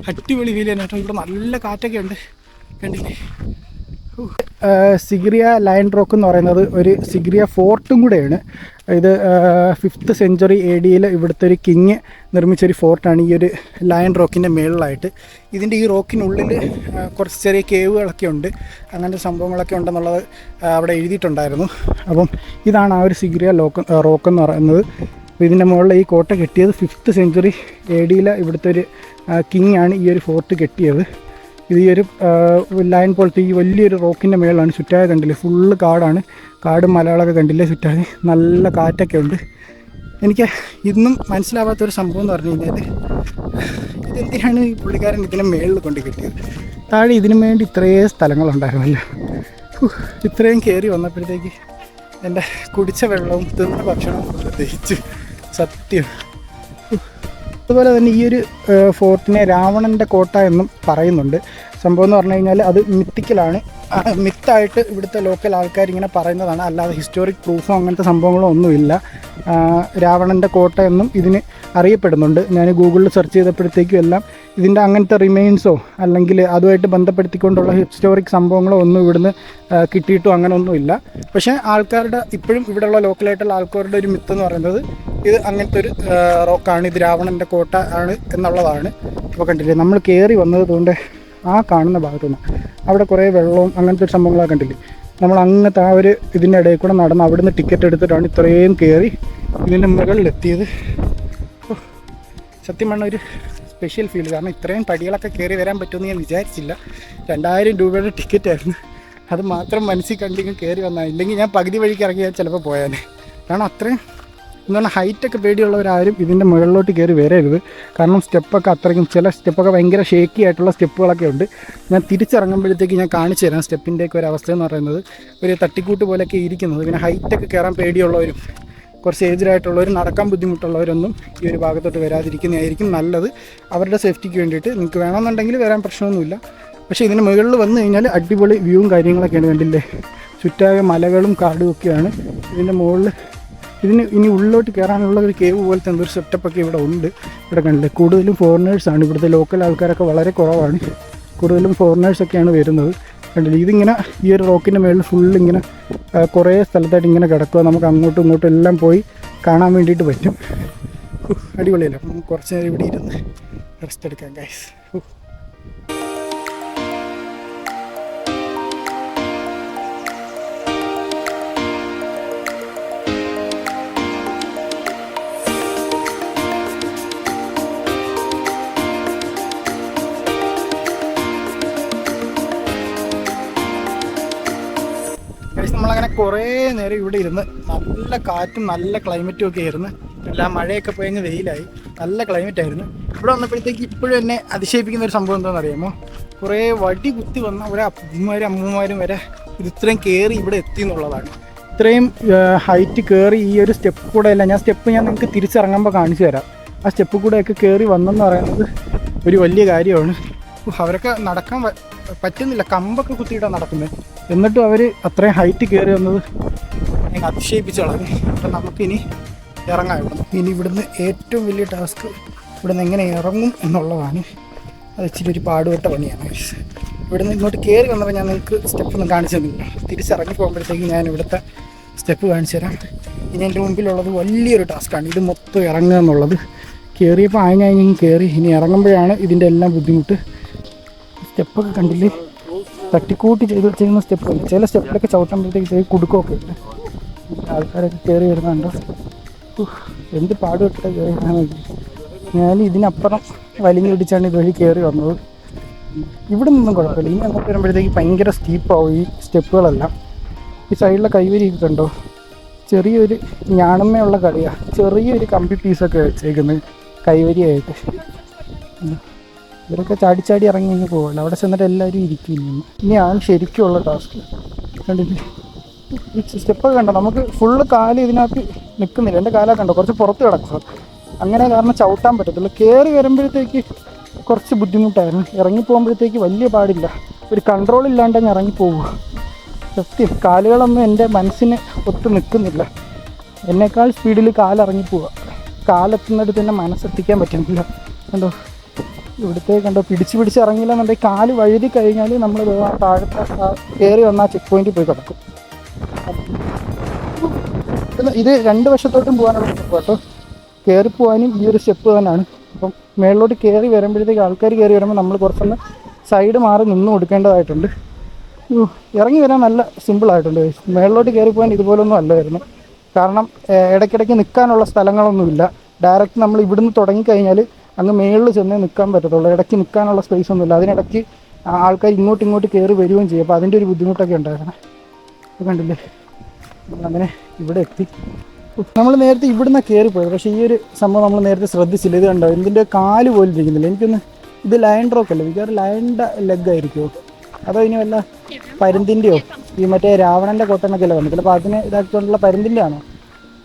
അടിപൊളി ഫീൽ ചെയ്യാൻ കേട്ടോ. ഇവിടെ നല്ല കാറ്റൊക്കെ ഉണ്ട്, കണ്ടില്ലേ. സിഗിരിയ ലയൺ റോക്ക് എന്ന് പറയുന്നത് ഒരു സിഗിരിയ ഫോർട്ടും കൂടെയാണ്. ഇത് 5th സെഞ്ച്വറി AD ഇവിടുത്തെ ഒരു കിങ് നിർമ്മിച്ചൊരു ഫോർട്ടാണ് ഈ ഒരു ലയൺ റോക്കിൻ്റെ മേളിലായിട്ട്. ഇതിൻ്റെ ഈ റോക്കിനുള്ളിൽ കുറച്ച് ചെറിയ കേവുകളൊക്കെ ഉണ്ട്, അങ്ങനത്തെ സംഭവങ്ങളൊക്കെ ഉണ്ടെന്നുള്ളത് അവിടെ എഴുതിയിട്ടുണ്ടായിരുന്നു. അപ്പം ഇതാണ് ആ ഒരു സിഗിരിയ റോക്ക് എന്ന് പറയുന്നത്. അപ്പോൾ ഇതിൻ്റെ മുകളിൽ ഈ കോട്ട കെട്ടിയത് 5th സെഞ്ച്വറി AD ഇവിടുത്തെ ഒരു കിങ് ആണ് ഈ ഒരു ഫോർട്ട് കെട്ടിയത്. ഇത് ഈ ഒരു ലൈൻ പോലത്തെ ഈ വലിയൊരു റോക്കിൻ്റെ മേളിലാണ്. ചുറ്റായ കണ്ടില്ലേ, ഫുള്ള് കാടാണ്. കാടും മലകളൊക്കെ കണ്ടില്ലേ ചുറ്റാതെ. നല്ല കാറ്റൊക്കെ ഉണ്ട്. എനിക്ക് ഇന്നും മനസ്സിലാവാത്തൊരു സംഭവം എന്ന് പറഞ്ഞു കഴിഞ്ഞാൽ ഇതെന്തിനാണ് ഈ പുള്ളിക്കാരൻ ഇതിനെ മേളിൽ കൊണ്ട് കിട്ടിയത്. താഴെ ഇതിനു വേണ്ടി ഇത്രയും സ്ഥലങ്ങളുണ്ടായിരുന്നല്ലോ. ഇത്രയും കയറി വന്നപ്പോഴത്തേക്ക് എൻ്റെ കുടിച്ച വെള്ളവും തിന്ന ഭക്ഷണവും പ്രത്യേകിച്ച് സത്യം. അതുപോലെ തന്നെ ഈ ഒരു ഫോർട്ടിനെ രാവണൻ്റെ കോട്ട എന്നും പറയുന്നുണ്ട്. സംഭവം എന്ന് പറഞ്ഞു കഴിഞ്ഞാൽ അത് മിത്തിക്കലാണ്, മിത്തായിട്ട് ഇവിടുത്തെ ലോക്കൽ ആൾക്കാർ ഇങ്ങനെ പറയുന്നതാണ്, അല്ലാതെ ഹിസ്റ്റോറിക് പ്രൂഫോ അങ്ങനത്തെ സംഭവങ്ങളോ ഒന്നുമില്ല. രാവണൻ്റെ കോട്ട എന്നും ഇതിന് അറിയപ്പെടുന്നുണ്ട്. ഞാൻ ഗൂഗിളിൽ സെർച്ച് ചെയ്തപ്പോഴത്തേക്കും എല്ലാം ഇതിൻ്റെ അങ്ങനത്തെ റിമെയിൻസോ അല്ലെങ്കിൽ അതുമായിട്ട് ബന്ധപ്പെടുത്തിക്കൊണ്ടുള്ള ഹിസ്റ്റോറിക് സംഭവങ്ങളോ ഒന്നും ഇവിടുന്ന് കിട്ടിയിട്ടോ അങ്ങനെയൊന്നുമില്ല. പക്ഷേ ആൾക്കാരുടെ ഇപ്പോഴും ഇവിടെയുള്ള ലോക്കലായിട്ടുള്ള ആൾക്കാരുടെ ഒരു മിത്ത് എന്ന് പറയുന്നത് ഇത് അങ്ങനത്തെ ഒരു റോക്കാണ്, ഇത് രാവണൻ്റെ കോട്ട ആണ് എന്നുള്ളതാണ്. ഇപ്പോൾ കണ്ടില്ലേ നമ്മൾ കയറി വന്നത് കൊണ്ട് ആ കാണുന്ന ഭാഗത്തുനിന്ന് അവിടെ കുറേ വെള്ളവും അങ്ങനത്തെ ഒരു സംഭവങ്ങളൊക്കെ കണ്ടില്ലേ. നമ്മൾ അങ്ങനത്തെ ആ ഒരു ഇതിൻ്റെ ഇടയിൽ കൂടെ നടന്ന് അവിടുന്ന് ടിക്കറ്റ് എടുത്തിട്ടാണ് ഇത്രയും കയറി ഇതിൻ്റെ മുകളിലെത്തിയത്. സത്യം പറഞ്ഞ ഒരു സ്പെഷ്യൽ ഫീൽ, കാരണം ഇത്രയും പടികളൊക്കെ കയറി വരാൻ പറ്റുമെന്ന് ഞാൻ വിചാരിച്ചില്ല. 2000 രൂപയുടെ ടിക്കറ്റായിരുന്നു, അത് മാത്രം മനസ്സിൽ കണ്ടിങ്ങനെ കയറി വന്നാൽ, ഇല്ലെങ്കിൽ ഞാൻ പകുതി വഴിക്ക് ഇറങ്ങി ഞാൻ ചിലപ്പോൾ പോയാനെ. കാരണം അത്രയും എന്താണ് ഹൈറ്റൊക്കെ പേടിയുള്ളവരാരും ഇതിൻ്റെ മുകളിലോട്ട് കയറി വരരുത്. കാരണം സ്റ്റെപ്പൊക്കെ അത്രയ്ക്കും, ചില സ്റ്റെപ്പൊക്കെ ഭയങ്കര ഷേക്കി ആയിട്ടുള്ള സ്റ്റെപ്പുകളൊക്കെ ഉണ്ട്. ഞാൻ തിരിച്ചിറങ്ങുമ്പോഴത്തേക്ക് ഞാൻ കാണിച്ചു തരാം സ്റ്റെപ്പിൻ്റെയൊക്കെ ഒരു അവസ്ഥ എന്ന് പറയുന്നത്. ഒരു തട്ടിക്കൂട്ട് പോലെയൊക്കെ ഇരിക്കുന്നത്. പിന്നെ ഹൈറ്റൊക്കെ കയറാൻ പേടിയുള്ളവരും കുറച്ച് ഏജ്ഡായിട്ടുള്ളവർ, നടക്കാൻ ബുദ്ധിമുട്ടുള്ളവരൊന്നും ഈ ഒരു ഭാഗത്തോട്ട് വരാതിരിക്കുന്നതായിരിക്കും നല്ലത്, അവരുടെ സേഫ്റ്റിക്ക് വേണ്ടിയിട്ട്. നിങ്ങൾക്ക് വേണമെന്നുണ്ടെങ്കിൽ വരാൻ പ്രശ്നമൊന്നുമില്ല. പക്ഷേ ഇതിന് മുകളിൽ വന്നു കഴിഞ്ഞാൽ അടിപൊളി വ്യൂവും കാര്യങ്ങളൊക്കെയാണ്. കണ്ടില്ലേ, ചുറ്റാകെ മലകളും കാടും ഒക്കെയാണ്. ഇതിൻ്റെ മുകളിൽ ഇതിന് ഇനി ഉള്ളിലോട്ട് കയറാനുള്ള ഒരു കേവ് പോലത്തെ എന്തൊരു സെറ്റപ്പൊക്കെ ഇവിടെ ഉണ്ട്. ഇവിടെ കണ്ടില്ലേ, കൂടുതലും ഫോറിനേഴ്സാണ്. ഇവിടുത്തെ ലോക്കൽ ആൾക്കാരൊക്കെ വളരെ കുറവാണ്, കൂടുതലും ഫോറിനേഴ്സൊക്കെയാണ് വരുന്നത്. കണ്ടില്ലേ, ഇതിങ്ങനെ ഈ ഒരു റോക്കിൻ്റെ മുകളിൽ ഫുള്ളിങ്ങനെ കുറേ സ്ഥലത്തായിട്ട് ഇങ്ങനെ കിടക്കുക. നമുക്ക് അങ്ങോട്ടും ഇങ്ങോട്ടും എല്ലാം പോയി കാണാൻ വേണ്ടിയിട്ട് പറ്റും. അടിപൊളിയല്ലേ. അപ്പം കുറച്ച് നേരം ഇവിടെ ഇരുന്ന് റെസ്റ്റ് എടുക്കാം ഗൈസ്. നമ്മളങ്ങനെ കുറേ നേരം ഇവിടെ ഇരുന്ന് നല്ല കാറ്റും നല്ല ക്ലൈമറ്റും ഒക്കെ ആയിരുന്നു. എല്ലാം മഴയൊക്കെ പോയങ്ങ് വെയിലായി, നല്ല ക്ലൈമറ്റ് ആയിരുന്നു. ഇവിടെ വന്നപ്പോഴത്തേക്ക് ഇപ്പോഴും എന്നെ അതിശയിപ്പിക്കുന്ന ഒരു സംഭവം എന്താണെന്ന് അറിയാമോ? കുറേ വടി കുത്തി വന്ന ഒരു അപ്പന്മാരും അമ്മമാരും വരെ ഇത് ഇത്രയും കയറി ഇവിടെ എത്തി എന്നുള്ളതാണ്. ഇത്രയും ഹൈറ്റ് കയറി ഈ ഒരു സ്റ്റെപ്പ് കൂടെ അല്ല, ഞാൻ നിങ്ങൾക്ക് തിരിച്ചിറങ്ങുമ്പോൾ കാണിച്ചു തരാം. ആ സ്റ്റെപ്പ് കൂടെയൊക്കെ കയറി വന്നെന്ന് പറയുന്നത് ഒരു വലിയ കാര്യമാണ്. അവരൊക്കെ നടക്കാൻ പറ്റുന്നില്ല, കമ്പൊക്കെ കുത്തിയിട്ടാണ് നടക്കുന്നത്. എന്നിട്ടും അവർ അത്രയും ഹൈറ്റ് കയറി വന്നത് ഞങ്ങൾ അതിശയിപ്പിച്ചോളാം. അപ്പം നമുക്കിനി ഇറങ്ങാം ഇവിടുന്ന്. ഇനി ഇവിടുന്ന് ഏറ്റവും വലിയ ടാസ്ക് ഇവിടുന്ന് എങ്ങനെ ഇറങ്ങും എന്നുള്ളതാണ്. അത് ഇച്ചിരി ഒരു പാടുപെട്ട പണിയാണ്. ഇവിടുന്ന് ഇങ്ങോട്ട് കയറി വന്നപ്പോൾ ഞാൻ നിങ്ങൾക്ക് സ്റ്റെപ്പൊന്നും കാണിച്ചു തന്നില്ല. തിരിച്ചിറങ്ങി പോകുമ്പോഴത്തേക്ക് ഞാൻ ഇവിടുത്തെ സ്റ്റെപ്പ് കാണിച്ചു തരാം. ഇനി എൻ്റെ മുമ്പിലുള്ളത് വലിയൊരു ടാസ്ക്കാണ്. ഇത് മൊത്തം ഇറങ്ങുക എന്നുള്ളത്. കയറിയപ്പോൾ ആഞ്ഞാഞ്ഞും കയറി, ഇനി ഇറങ്ങുമ്പോഴാണ് ഇതിൻ്റെ എല്ലാം ബുദ്ധിമുട്ട്. സ്റ്റെപ്പൊക്കെ കണ്ടില്ലേ, തട്ടിക്കൂട്ടി ചെയ്യുന്ന സ്റ്റെപ്പുണ്ട്. ചില സ്റ്റെപ്പിലൊക്കെ ചവിട്ടുമ്പോഴത്തേക്ക് ചെറിയ കുടുക്കമൊക്കെ ഉണ്ട്. ആൾക്കാരൊക്കെ കയറി വരുന്നുണ്ട്. എന്ത് പാടുപെട്ടിട്ട് കയറി വരാൻ വേണ്ടി. ഞാൻ ഇതിനപ്പുറം വലിഞ്ഞു പിടിച്ചാണ് ഇതുവഴി കയറി വന്നത്. ഇവിടെ നിന്നും കുഴപ്പമില്ല. ഇനി അങ്ങോട്ട് വരുമ്പോഴത്തേക്ക് ഭയങ്കര സ്റ്റീപ്പാവും ഈ സ്റ്റെപ്പുകളെല്ലാം. ഈ സൈഡിലെ കൈവരിയൊക്കെ കണ്ടോ, ചെറിയൊരു ഞാണമ്മയുള്ള കളിയാണ്. ചെറിയൊരു കമ്പി പീസൊക്കെ വെച്ചേക്കുന്നത് കൈവരിയായിട്ട്. ഇവരൊക്കെ ചാടി ഇറങ്ങി കഴിഞ്ഞ് പോകല്ലോ. അവിടെ ചെന്നിട്ട് എല്ലാവരും ഇരിക്കും. ഇനിയാണ് ശരിക്കുള്ള ടാസ്ക്. കണ്ടില്ലേ, ഈ സ്റ്റെപ്പൊക്കെ കണ്ടോ, നമുക്ക് ഫുള്ള് കാല് ഇതിനകത്ത് നിൽക്കുന്നില്ല. എൻ്റെ കാലൊക്കെ കണ്ടോ കുറച്ച് പുറത്ത് കിടക്കുക. അങ്ങനെ കാരണം ചവിട്ടാൻ പറ്റത്തില്ല. കയറി വരുമ്പോഴത്തേക്ക് കുറച്ച് ബുദ്ധിമുട്ടായിരുന്നു. ഇറങ്ങി പോകുമ്പോഴത്തേക്ക് വലിയ പാടില്ല. ഒരു കൺട്രോൾ ഇല്ലാണ്ട് അങ്ങ് ഇറങ്ങിപ്പോവുക. സത്യം, കാലുകളൊന്നും എൻ്റെ മനസ്സിന് ഒത്ത് നിൽക്കുന്നില്ല. എന്നേക്കാൾ സ്പീഡിൽ കാലിറങ്ങിപ്പോവുക. കാലെത്തുന്നിടത്ത് തന്നെ മനസ്സെത്തിക്കാൻ പറ്റുന്നില്ല. കണ്ടോ, ഇവിടുത്തെ കണ്ടോ, പിടിച്ച് ഇറങ്ങിയില്ല എന്നുണ്ടെങ്കിൽ കാല് വഴുതി കഴിഞ്ഞാൽ നമ്മൾ താഴത്തെ കയറി വന്ന ആ ചെക്ക് പോയിന്റിൽ പോയി കിടക്കും. ഇത് രണ്ട് വശത്തോട്ടും പോകാനുള്ള സ്റ്റെപ്പ് കേട്ടോ. കയറി പോകാനും ഈ ഒരു സ്റ്റെപ്പ് തന്നെയാണ്. അപ്പം മേളിലോട്ട് കയറി വരുമ്പോഴത്തേക്ക് ആൾക്കാർ കയറി വരുമ്പോൾ നമ്മൾ കുറച്ചൊന്ന് സൈഡ് മാറി നിന്ന് കൊടുക്കേണ്ടതായിട്ടുണ്ട്. ഇറങ്ങി വരാൻ നല്ല സിമ്പിളായിട്ടുണ്ട്. മേളിലോട്ട് കയറി പോകാൻ ഇതുപോലൊന്നും അല്ലായിരുന്നു. കാരണം ഇടയ്ക്കിടയ്ക്ക് നിൽക്കാനുള്ള സ്ഥലങ്ങളൊന്നുമില്ല. ഡയറക്റ്റ് നമ്മൾ ഇവിടുന്ന് തുടങ്ങിക്കഴിഞ്ഞാൽ അങ്ങ് മേളിൽ ചെന്നേ നിൽക്കാൻ പറ്റത്തുള്ളൂ. ഇടയ്ക്ക് നിൽക്കാനുള്ള സ്പേസ് ഒന്നുമില്ല. അതിനിടയ്ക്ക് ആൾക്കാർ ഇങ്ങോട്ട് കയറി വരികയും ചെയ്യും. അപ്പോൾ അതിൻ്റെ ഒരു ബുദ്ധിമുട്ടൊക്കെ ഉണ്ടായിരുന്നു. അപ്പോൾ കണ്ടില്ലേ, അങ്ങനെ ഇവിടെ എത്തി. നമ്മൾ നേരത്തെ ഇവിടുന്ന് കയറിപ്പോയത്. പക്ഷേ ഈ ഒരു സംഭവം നമ്മൾ നേരത്തെ ശ്രദ്ധിച്ചില്ല. ഇത് കണ്ടോ, ഇതിൻ്റെ കാല് പോലും ഇരിക്കുന്നില്ല. എനിക്കൊന്ന് ഇത് ലയൺ റോക്ക് അല്ലേ, മിക്കവാറും ലയണിൻ്റെ ലെഗ് ആയിരിക്കുമോ, അതോ ഇനി വല്ല പരുന്തിൻ്റെയോ ഈ മറ്റേ രാവണൻ്റെ കോട്ട വന്നു. ചിലപ്പോൾ അതിന് ഇതാക്കിക്കൊണ്ടുള്ള പരുന്തിൻ്റെ ആണോ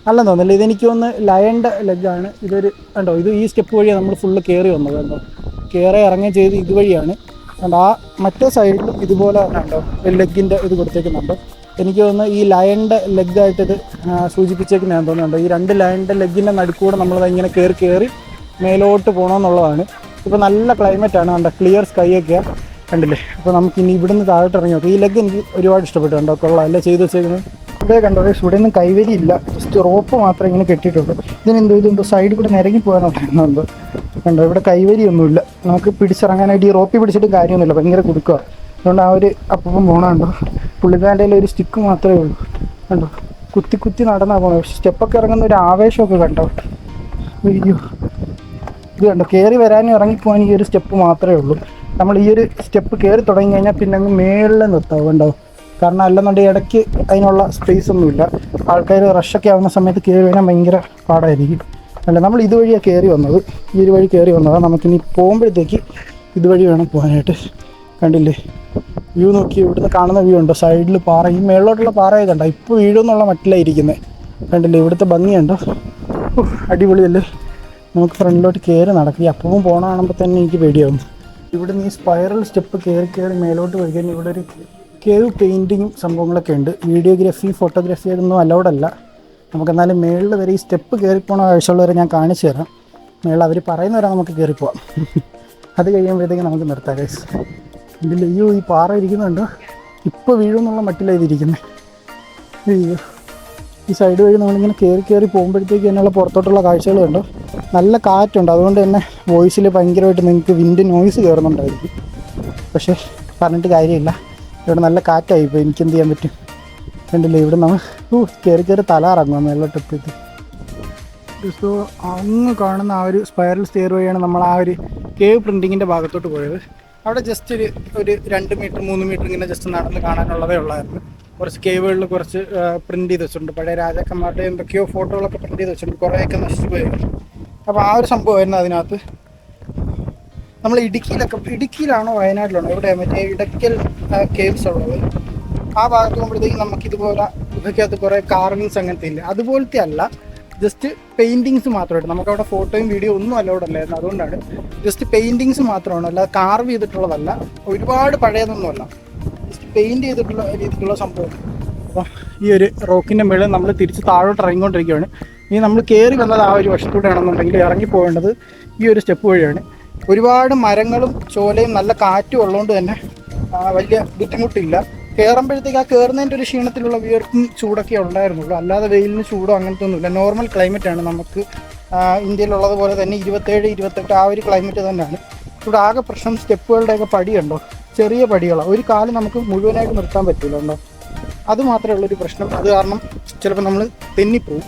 അല്ലെന്ന് തോന്നുന്നില്ല. ഇതെനിക്ക് ഒന്ന് ലയൻ്റെ ലെഗാണ്. ഇതൊരു കണ്ടോ, ഇത് ഈ സ്റ്റെപ്പ് വഴിയാണ് നമ്മൾ ഫുള്ള് കയറി വന്നത് കണ്ടോ. കയറി ഇറങ്ങുകയും ചെയ്ത് ഇതുവഴിയാണ് കണ്ടോ. ആ മറ്റേ സൈഡിലും ഇതുപോലെ കണ്ടോ ലെഗിൻ്റെ ഇത് കൊടുത്തേക്കുന്നുണ്ട്. എനിക്ക് തോന്നുന്നു ഈ ലയൻ്റെ ലെഗായിട്ടിത് സൂചിപ്പിച്ചേക്കുന്നതാണെന്ന് തോന്നുന്നുണ്ട്. ഈ 2 ലയൻ്റെ ലെഗിൻ്റെ നടുക്കൂടെ നമ്മളത് ഇങ്ങനെ കയറി മേലോട്ട് പോകണമെന്നുള്ളതാണ്. ഇപ്പോൾ നല്ല ക്ലൈമറ്റാണ് കണ്ടോ, ക്ലിയർ സ്കൈ ഒക്കെയാണ് കണ്ടില്ലേ. അപ്പോൾ നമുക്കിനി ഇവിടുന്ന് താഴോട്ട് ഇറങ്ങി നോക്കാം. ഈ ലെഗ് എനിക്ക് ഒരുപാട് ഇഷ്ടപ്പെട്ടു കണ്ടോ, കൊള്ളാം അല്ലേ ചെയ്ത് വെച്ചേക്കുന്നത്. ഇവിടെ കണ്ടോ ഇവിടെ ഒന്നും കൈവരിയില്ല, ജസ്റ്റ് റോപ്പ് മാത്രമേ ഇങ്ങനെ കെട്ടിയിട്ടുള്ളൂ. ഇതെന്തോ സൈഡിൽ കൂടെ നിരങ്ങി പോകാൻ നോക്കുന്നുണ്ടോ കണ്ടോ. ഇവിടെ കൈവരിയൊന്നുമില്ല, നമുക്ക് പിടിച്ചിറങ്ങാനായിട്ട് ഈ റോപ്പിൽ പിടിച്ചിട്ട് കാര്യമൊന്നുമില്ല, ഭയങ്കര കുടുക്കുക. അതുകൊണ്ട് ആ ഒരു അപ്പം പോകണുണ്ടോ, പുള്ളിക്കാരൻ്റെ ഒരു സ്റ്റിക്ക് മാത്രമേ ഉള്ളൂ കണ്ടോ. കുത്തി നടന്നാൽ പോകണം. പക്ഷെ സ്റ്റെപ്പൊക്കെ ഇറങ്ങുന്ന ഒരു ആവേശമൊക്കെ കണ്ടോ. അയ്യോ ഇത് കണ്ടോ, കയറി വരാനും ഇറങ്ങിപ്പോകാനും ഈ ഒരു സ്റ്റെപ്പ് മാത്രമേ ഉള്ളൂ. നമ്മൾ ഈ ഒരു സ്റ്റെപ്പ് കയറി തുടങ്ങി കഴിഞ്ഞാൽ പിന്നെ അങ്ങ് മേളിൽ നിർത്താവും കണ്ടോ. കാരണം അല്ലെന്നുണ്ടെങ്കിൽ ഇടയ്ക്ക് അതിനുള്ള സ്പേസ് ഒന്നുമില്ല. ആൾക്കാർ റഷൊക്കെ ആവുന്ന സമയത്ത് കയറി വരാൻ ഭയങ്കര പാടായിരിക്കും. അല്ല നമ്മൾ ഇതുവഴിയാണ് കയറി വന്നത്, ഈ ഒരു വഴി കയറി വന്നതാണ്. നമുക്കിനി പോകുമ്പോഴത്തേക്ക് ഇതുവഴി വേണം പോകാനായിട്ട്. കണ്ടില്ലേ വ്യൂ നോക്കി, ഇവിടുന്ന് കാണുന്ന വ്യൂ ഉണ്ടോ, സൈഡിൽ പാറ, ഈ മേളിലോട്ടുള്ള പാറയെ കണ്ടോ. ഇപ്പോൾ വീഴുമെന്നുള്ള മട്ടിലായിരിക്കുന്നത് കണ്ടില്ലേ. ഇവിടുത്തെ ഭംഗിയുണ്ടോ, അടിപൊളിയല്ലേ. നമുക്ക് ഫ്രണ്ടിലോട്ട് കയറി നടക്കും. ഈ അപ്പവും പോകണ കാണുമ്പോൾ തന്നെ എനിക്ക് പേടിയാവും. ഇവിടുന്ന് ഈ സ്പൈറൽ സ്റ്റെപ്പ് കയറി മേലോട്ട് പോയി കഴിഞ്ഞാൽ ഇവിടെ ഒരു കേവ് പെയിൻറ്റിങ്ങും സംഭവങ്ങളൊക്കെ ഉണ്ട്. വീഡിയോഗ്രാഫി ഫോട്ടോഗ്രാഫി അതൊന്നും അലൗഡല്ല. നമുക്കെന്നാലും മേളിൽ വരെ ഈ സ്റ്റെപ്പ് കയറിപ്പോണ ആവശ്യമുള്ളവരെ ഞാൻ കാണിച്ചു തരാം. മേളിൽ അവർ പറയുന്നവരെ നമുക്ക് കയറിപ്പോവാം. അത് കഴിയുമ്പോഴത്തേക്കും നമുക്ക് നിർത്താം ഗൈസ്. ഇതിൽ അയ്യോ ഈ പാറ ഇരിക്കുന്നുണ്ടോ, ഇപ്പോൾ വീഴുമെന്നുള്ള മട്ടിലാണ് ഇതിരിക്കുന്നത്. അയ്യോ ഈ സൈഡ് വഴി നമ്മളിങ്ങനെ കയറി പോകുമ്പോഴത്തേക്ക് തന്നെയുള്ള പുറത്തോട്ടുള്ള കാഴ്ചകൾ കണ്ടോ. നല്ല കാറ്റുണ്ട്, അതുകൊണ്ട് തന്നെ വോയിസിൽ ഭയങ്കരമായിട്ട് നിങ്ങൾക്ക് വിൻഡ് നോയ്സ് കയറുന്നുണ്ടായിരിക്കും. പക്ഷേ പറഞ്ഞിട്ട് കാര്യമില്ല, ഇവിടെ നല്ല കാറ്റായി. ഇപ്പോൾ എനിക്കെന്ത് ചെയ്യാൻ പറ്റും. കണ്ടില്ലേ ഇവിടെ നമ്മൾ കയറി തല ഇറങ്ങും മേലോട്ടെത്തി. സോ അങ്ങ് കാണുന്ന ആ ഒരു സ്പൈറൽ സ്റ്റെയർ വഴിയാണ് നമ്മൾ ആ ഒരു കേവ് പ്രിൻറ്റിങ്ങിൻ്റെ ഭാഗത്തോട്ട് പോയത്. അവിടെ ജസ്റ്റ് ഒരു 2 മീറ്റർ 3 മീറ്റർ ഇങ്ങനെ ജസ്റ്റ് നടന്ന് കാണാനുള്ളതേ ഉള്ളായിരുന്നു. കുറച്ച് കേവുകളിൽ കുറച്ച് പ്രിൻറ്റ് ചെയ്ത് വെച്ചിട്ടുണ്ട്. പഴയ രാജാക്കന്മാരുടെ എന്തൊക്കെയോ ഫോട്ടോകളൊക്കെ പ്രിൻറ്റ് ചെയ്ത് വെച്ചിട്ടുണ്ട്. കുറേയൊക്കെ നശിച്ചു പോയിരുന്നു. അപ്പോൾ ആ ഒരു സംഭവമായിരുന്നു അതിനകത്ത്. നമ്മൾ ഇടുക്കിയിലാണോ വയനാട്ടിലാണോ ഇവിടെ മറ്റേ ഇടയ്ക്കൽ കേവ്സ് ഉള്ളത്, ആ ഭാഗത്ത് പോകുമ്പോഴത്തേക്കും നമുക്കിതുപോലെ ഇതൊക്കെയകത്ത് കുറേ കാർവിങ്സ് അങ്ങനത്തെ ഇല്ല. അതുപോലത്തെ അല്ല, ജസ്റ്റ് പെയിൻറ്റിങ്സ് മാത്രമായിട്ട്. നമുക്കവിടെ ഫോട്ടോയും വീഡിയോ ഒന്നും അലൗഡ് അല്ലായിരുന്നു. അതുകൊണ്ടാണ് ജസ്റ്റ് പെയിൻറ്റിങ്സ് മാത്രമാണ്, അല്ലാതെ കാർവ് ചെയ്തിട്ടുള്ളതല്ല. ഒരുപാട് പഴയതൊന്നുമല്ല, ജസ്റ്റ് പെയിൻറ്റ് ചെയ്തിട്ടുള്ള രീതിയിലുള്ള സംഭവം. അപ്പോൾ ഈ ഒരു റോക്കിൻ്റെ മുകളിൽ നമ്മൾ തിരിച്ച് താഴോട്ട് ഇറങ്ങിക്കൊണ്ടിരിക്കുകയാണ്. ഇനി നമ്മൾ കയറി വന്നത് ആ ഒരു വശത്തൂടെ ആണെന്നുണ്ടെങ്കിൽ ഇറങ്ങിപ്പോകേണ്ടത് ഈ ഒരു സ്റ്റെപ്പ് വഴിയാണ്. ഒരുപാട് മരങ്ങളും ചോലയും നല്ല കാറ്റും ഉള്ളതുകൊണ്ട് തന്നെ വലിയ ബുദ്ധിമുട്ടില്ല. കയറുമ്പോഴത്തേക്ക് ആ കയറുന്നതിൻ്റെ ഒരു ക്ഷീണത്തിലുള്ള വിയർപ്പും ചൂടൊക്കെ ഉണ്ടായിരുന്നുള്ളൂ. അല്ലാതെ വെയിലിന് ചൂടോ അങ്ങനത്തെ ഒന്നുമില്ല. നോർമൽ ക്ലൈമറ്റാണ് നമുക്ക് ഇന്ത്യയിലുള്ളത് പോലെ തന്നെ 27, 28 ആ ഒരു ക്ലൈമറ്റ് തന്നെയാണ്. ഇവിടെ ആകെ പ്രശ്നം സ്റ്റെപ്പുകളുടെയൊക്കെ പടിയുണ്ടോ, ചെറിയ പടികളാണ്. ഒരു കാല് നമുക്ക് മുഴുവനായിട്ട് നിർത്താൻ പറ്റില്ല. അത് മാത്രമേ ഉള്ളൊരു പ്രശ്നം. അത് കാരണം ചിലപ്പോൾ നമ്മൾ തെന്നിപ്പോവും.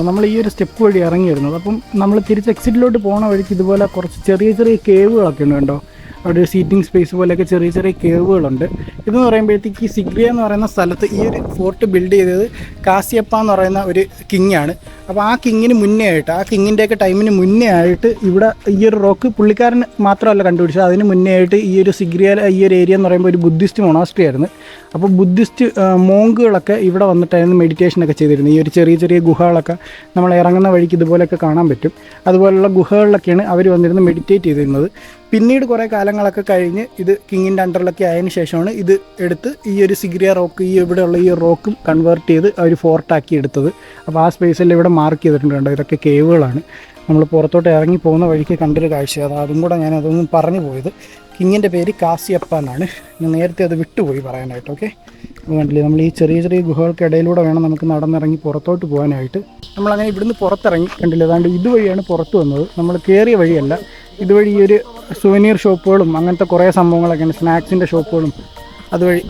നമ്മൾ ഈ ഒരു സ്റ്റെപ്പ് വഴി ഇറങ്ങി വരുന്നത്. അപ്പം നമ്മൾ തിരിച്ച് എക്സിറ്റിലോട്ട് പോകുന്ന വഴിക്ക് ഇതുപോലെ കുറച്ച് ചെറിയ കേവുകളൊക്കെ ഉണ്ട് കണ്ടോ. അവിടെ ഒരു സീറ്റിംഗ് സ്പേസ് പോലെയൊക്കെ ചെറിയ കേവുകളുണ്ട്. ഇതെന്ന് പറയുമ്പോഴത്തേക്ക് ഈ സിഗ്രിയ എന്ന് പറയുന്ന സ്ഥലത്ത് ഈ ഒരു ഫോർട്ട് ബിൽഡ് ചെയ്തത് കാസിയപ്പ എന്ന് പറയുന്ന ഒരു കിങ്ങാണ്. അപ്പോൾ ആ കിങ്ങിന് മുന്നേ ആയിട്ട്, ആ കിങ്ങിൻ്റെയൊക്കെ ടൈമിന് മുന്നേ ആയിട്ട് ഇവിടെ ഈ ഒരു റോക്ക് പുള്ളിക്കാരൻ മാത്രമല്ല കണ്ടുപിടിച്ചത്. അതിന് മുന്നേ ആയിട്ട് ഈ ഒരു സിഗ്രിയ ഈ ഒരു ഏരിയ എന്ന് പറയുമ്പോൾ ഒരു ബുദ്ധിസ്റ്റ് മൊണാസ്ട്രി ആയിരുന്നു. അപ്പോൾ ബുദ്ധിസ്റ്റ് മോങ്കുകളൊക്കെ ഇവിടെ വന്നിട്ടായിരുന്നു മെഡിറ്റേഷനൊക്കെ ചെയ്തിരുന്നത്. ഈ ഒരു ചെറിയ ഗുഹകളൊക്കെ നമ്മൾ ഇറങ്ങുന്ന വഴിക്ക് ഇതുപോലെയൊക്കെ കാണാൻ പറ്റും. അതുപോലുള്ള ഗുഹകളിലൊക്കെയാണ് അവർ വന്നിരുന്ന് മെഡിറ്റേറ്റ് ചെയ്തിരുന്നത്. പിന്നീട് കുറേ കാലങ്ങളൊക്കെ കഴിഞ്ഞ് ഇത് കിങ്ങിൻ്റെ അണ്ടറിലൊക്കെ ആയതിനു ശേഷമാണ് ഇത് എടുത്ത് ഈ ഒരു സിഗ്രിയ റോക്ക്, ഈ ഇവിടെയുള്ള ഈ റോക്കും കൺവേർട്ട് ചെയ്ത് അവർ ഫോർട്ടാക്കി എടുത്തത്. അപ്പോൾ ആ സ്പേസിൽ ഇവിടെ മാർക്ക് ചെയ്തിട്ടുണ്ട് കണ്ടോ. ഇതൊക്കെ കേവുകളാണ്. നമ്മൾ പുറത്തോട്ട് ഇറങ്ങി പോകുന്ന വഴിക്ക് കണ്ടൊരു കാഴ്ച. അതും കൂടെ അതൊന്നും പറഞ്ഞു പോയത്. കിങ്ങിൻ്റെ പേര് കാസിയപ്പ എന്നാണ്. ഞാൻ നേരത്തെ അത് വിട്ടുപോയി പറയാനായിട്ട്. ഓക്കെ, കണ്ടില്ലേ നമ്മൾ ഈ ചെറിയ ഗുഹകൾക്കിടയിലൂടെ വേണം നമുക്ക് നടന്നിറങ്ങി പുറത്തോട്ട് പോകാനായിട്ട്. നമ്മളങ്ങനെ ഇവിടുന്ന് പുറത്തിറങ്ങി കണ്ടില്ലേ. അതാണ്ട് ഇതുവഴിയാണ് പുറത്ത് വന്നത്. നമ്മൾ കയറിയ വഴിയല്ല, ഇതുവഴി ഈ ഒരു സുവനീർ ഷോപ്പുകളും അങ്ങനത്തെ കുറേ സംഭവങ്ങളൊക്കെയാണ്, സ്നാക്സിൻ്റെ ഷോപ്പുകളും. അതുവഴി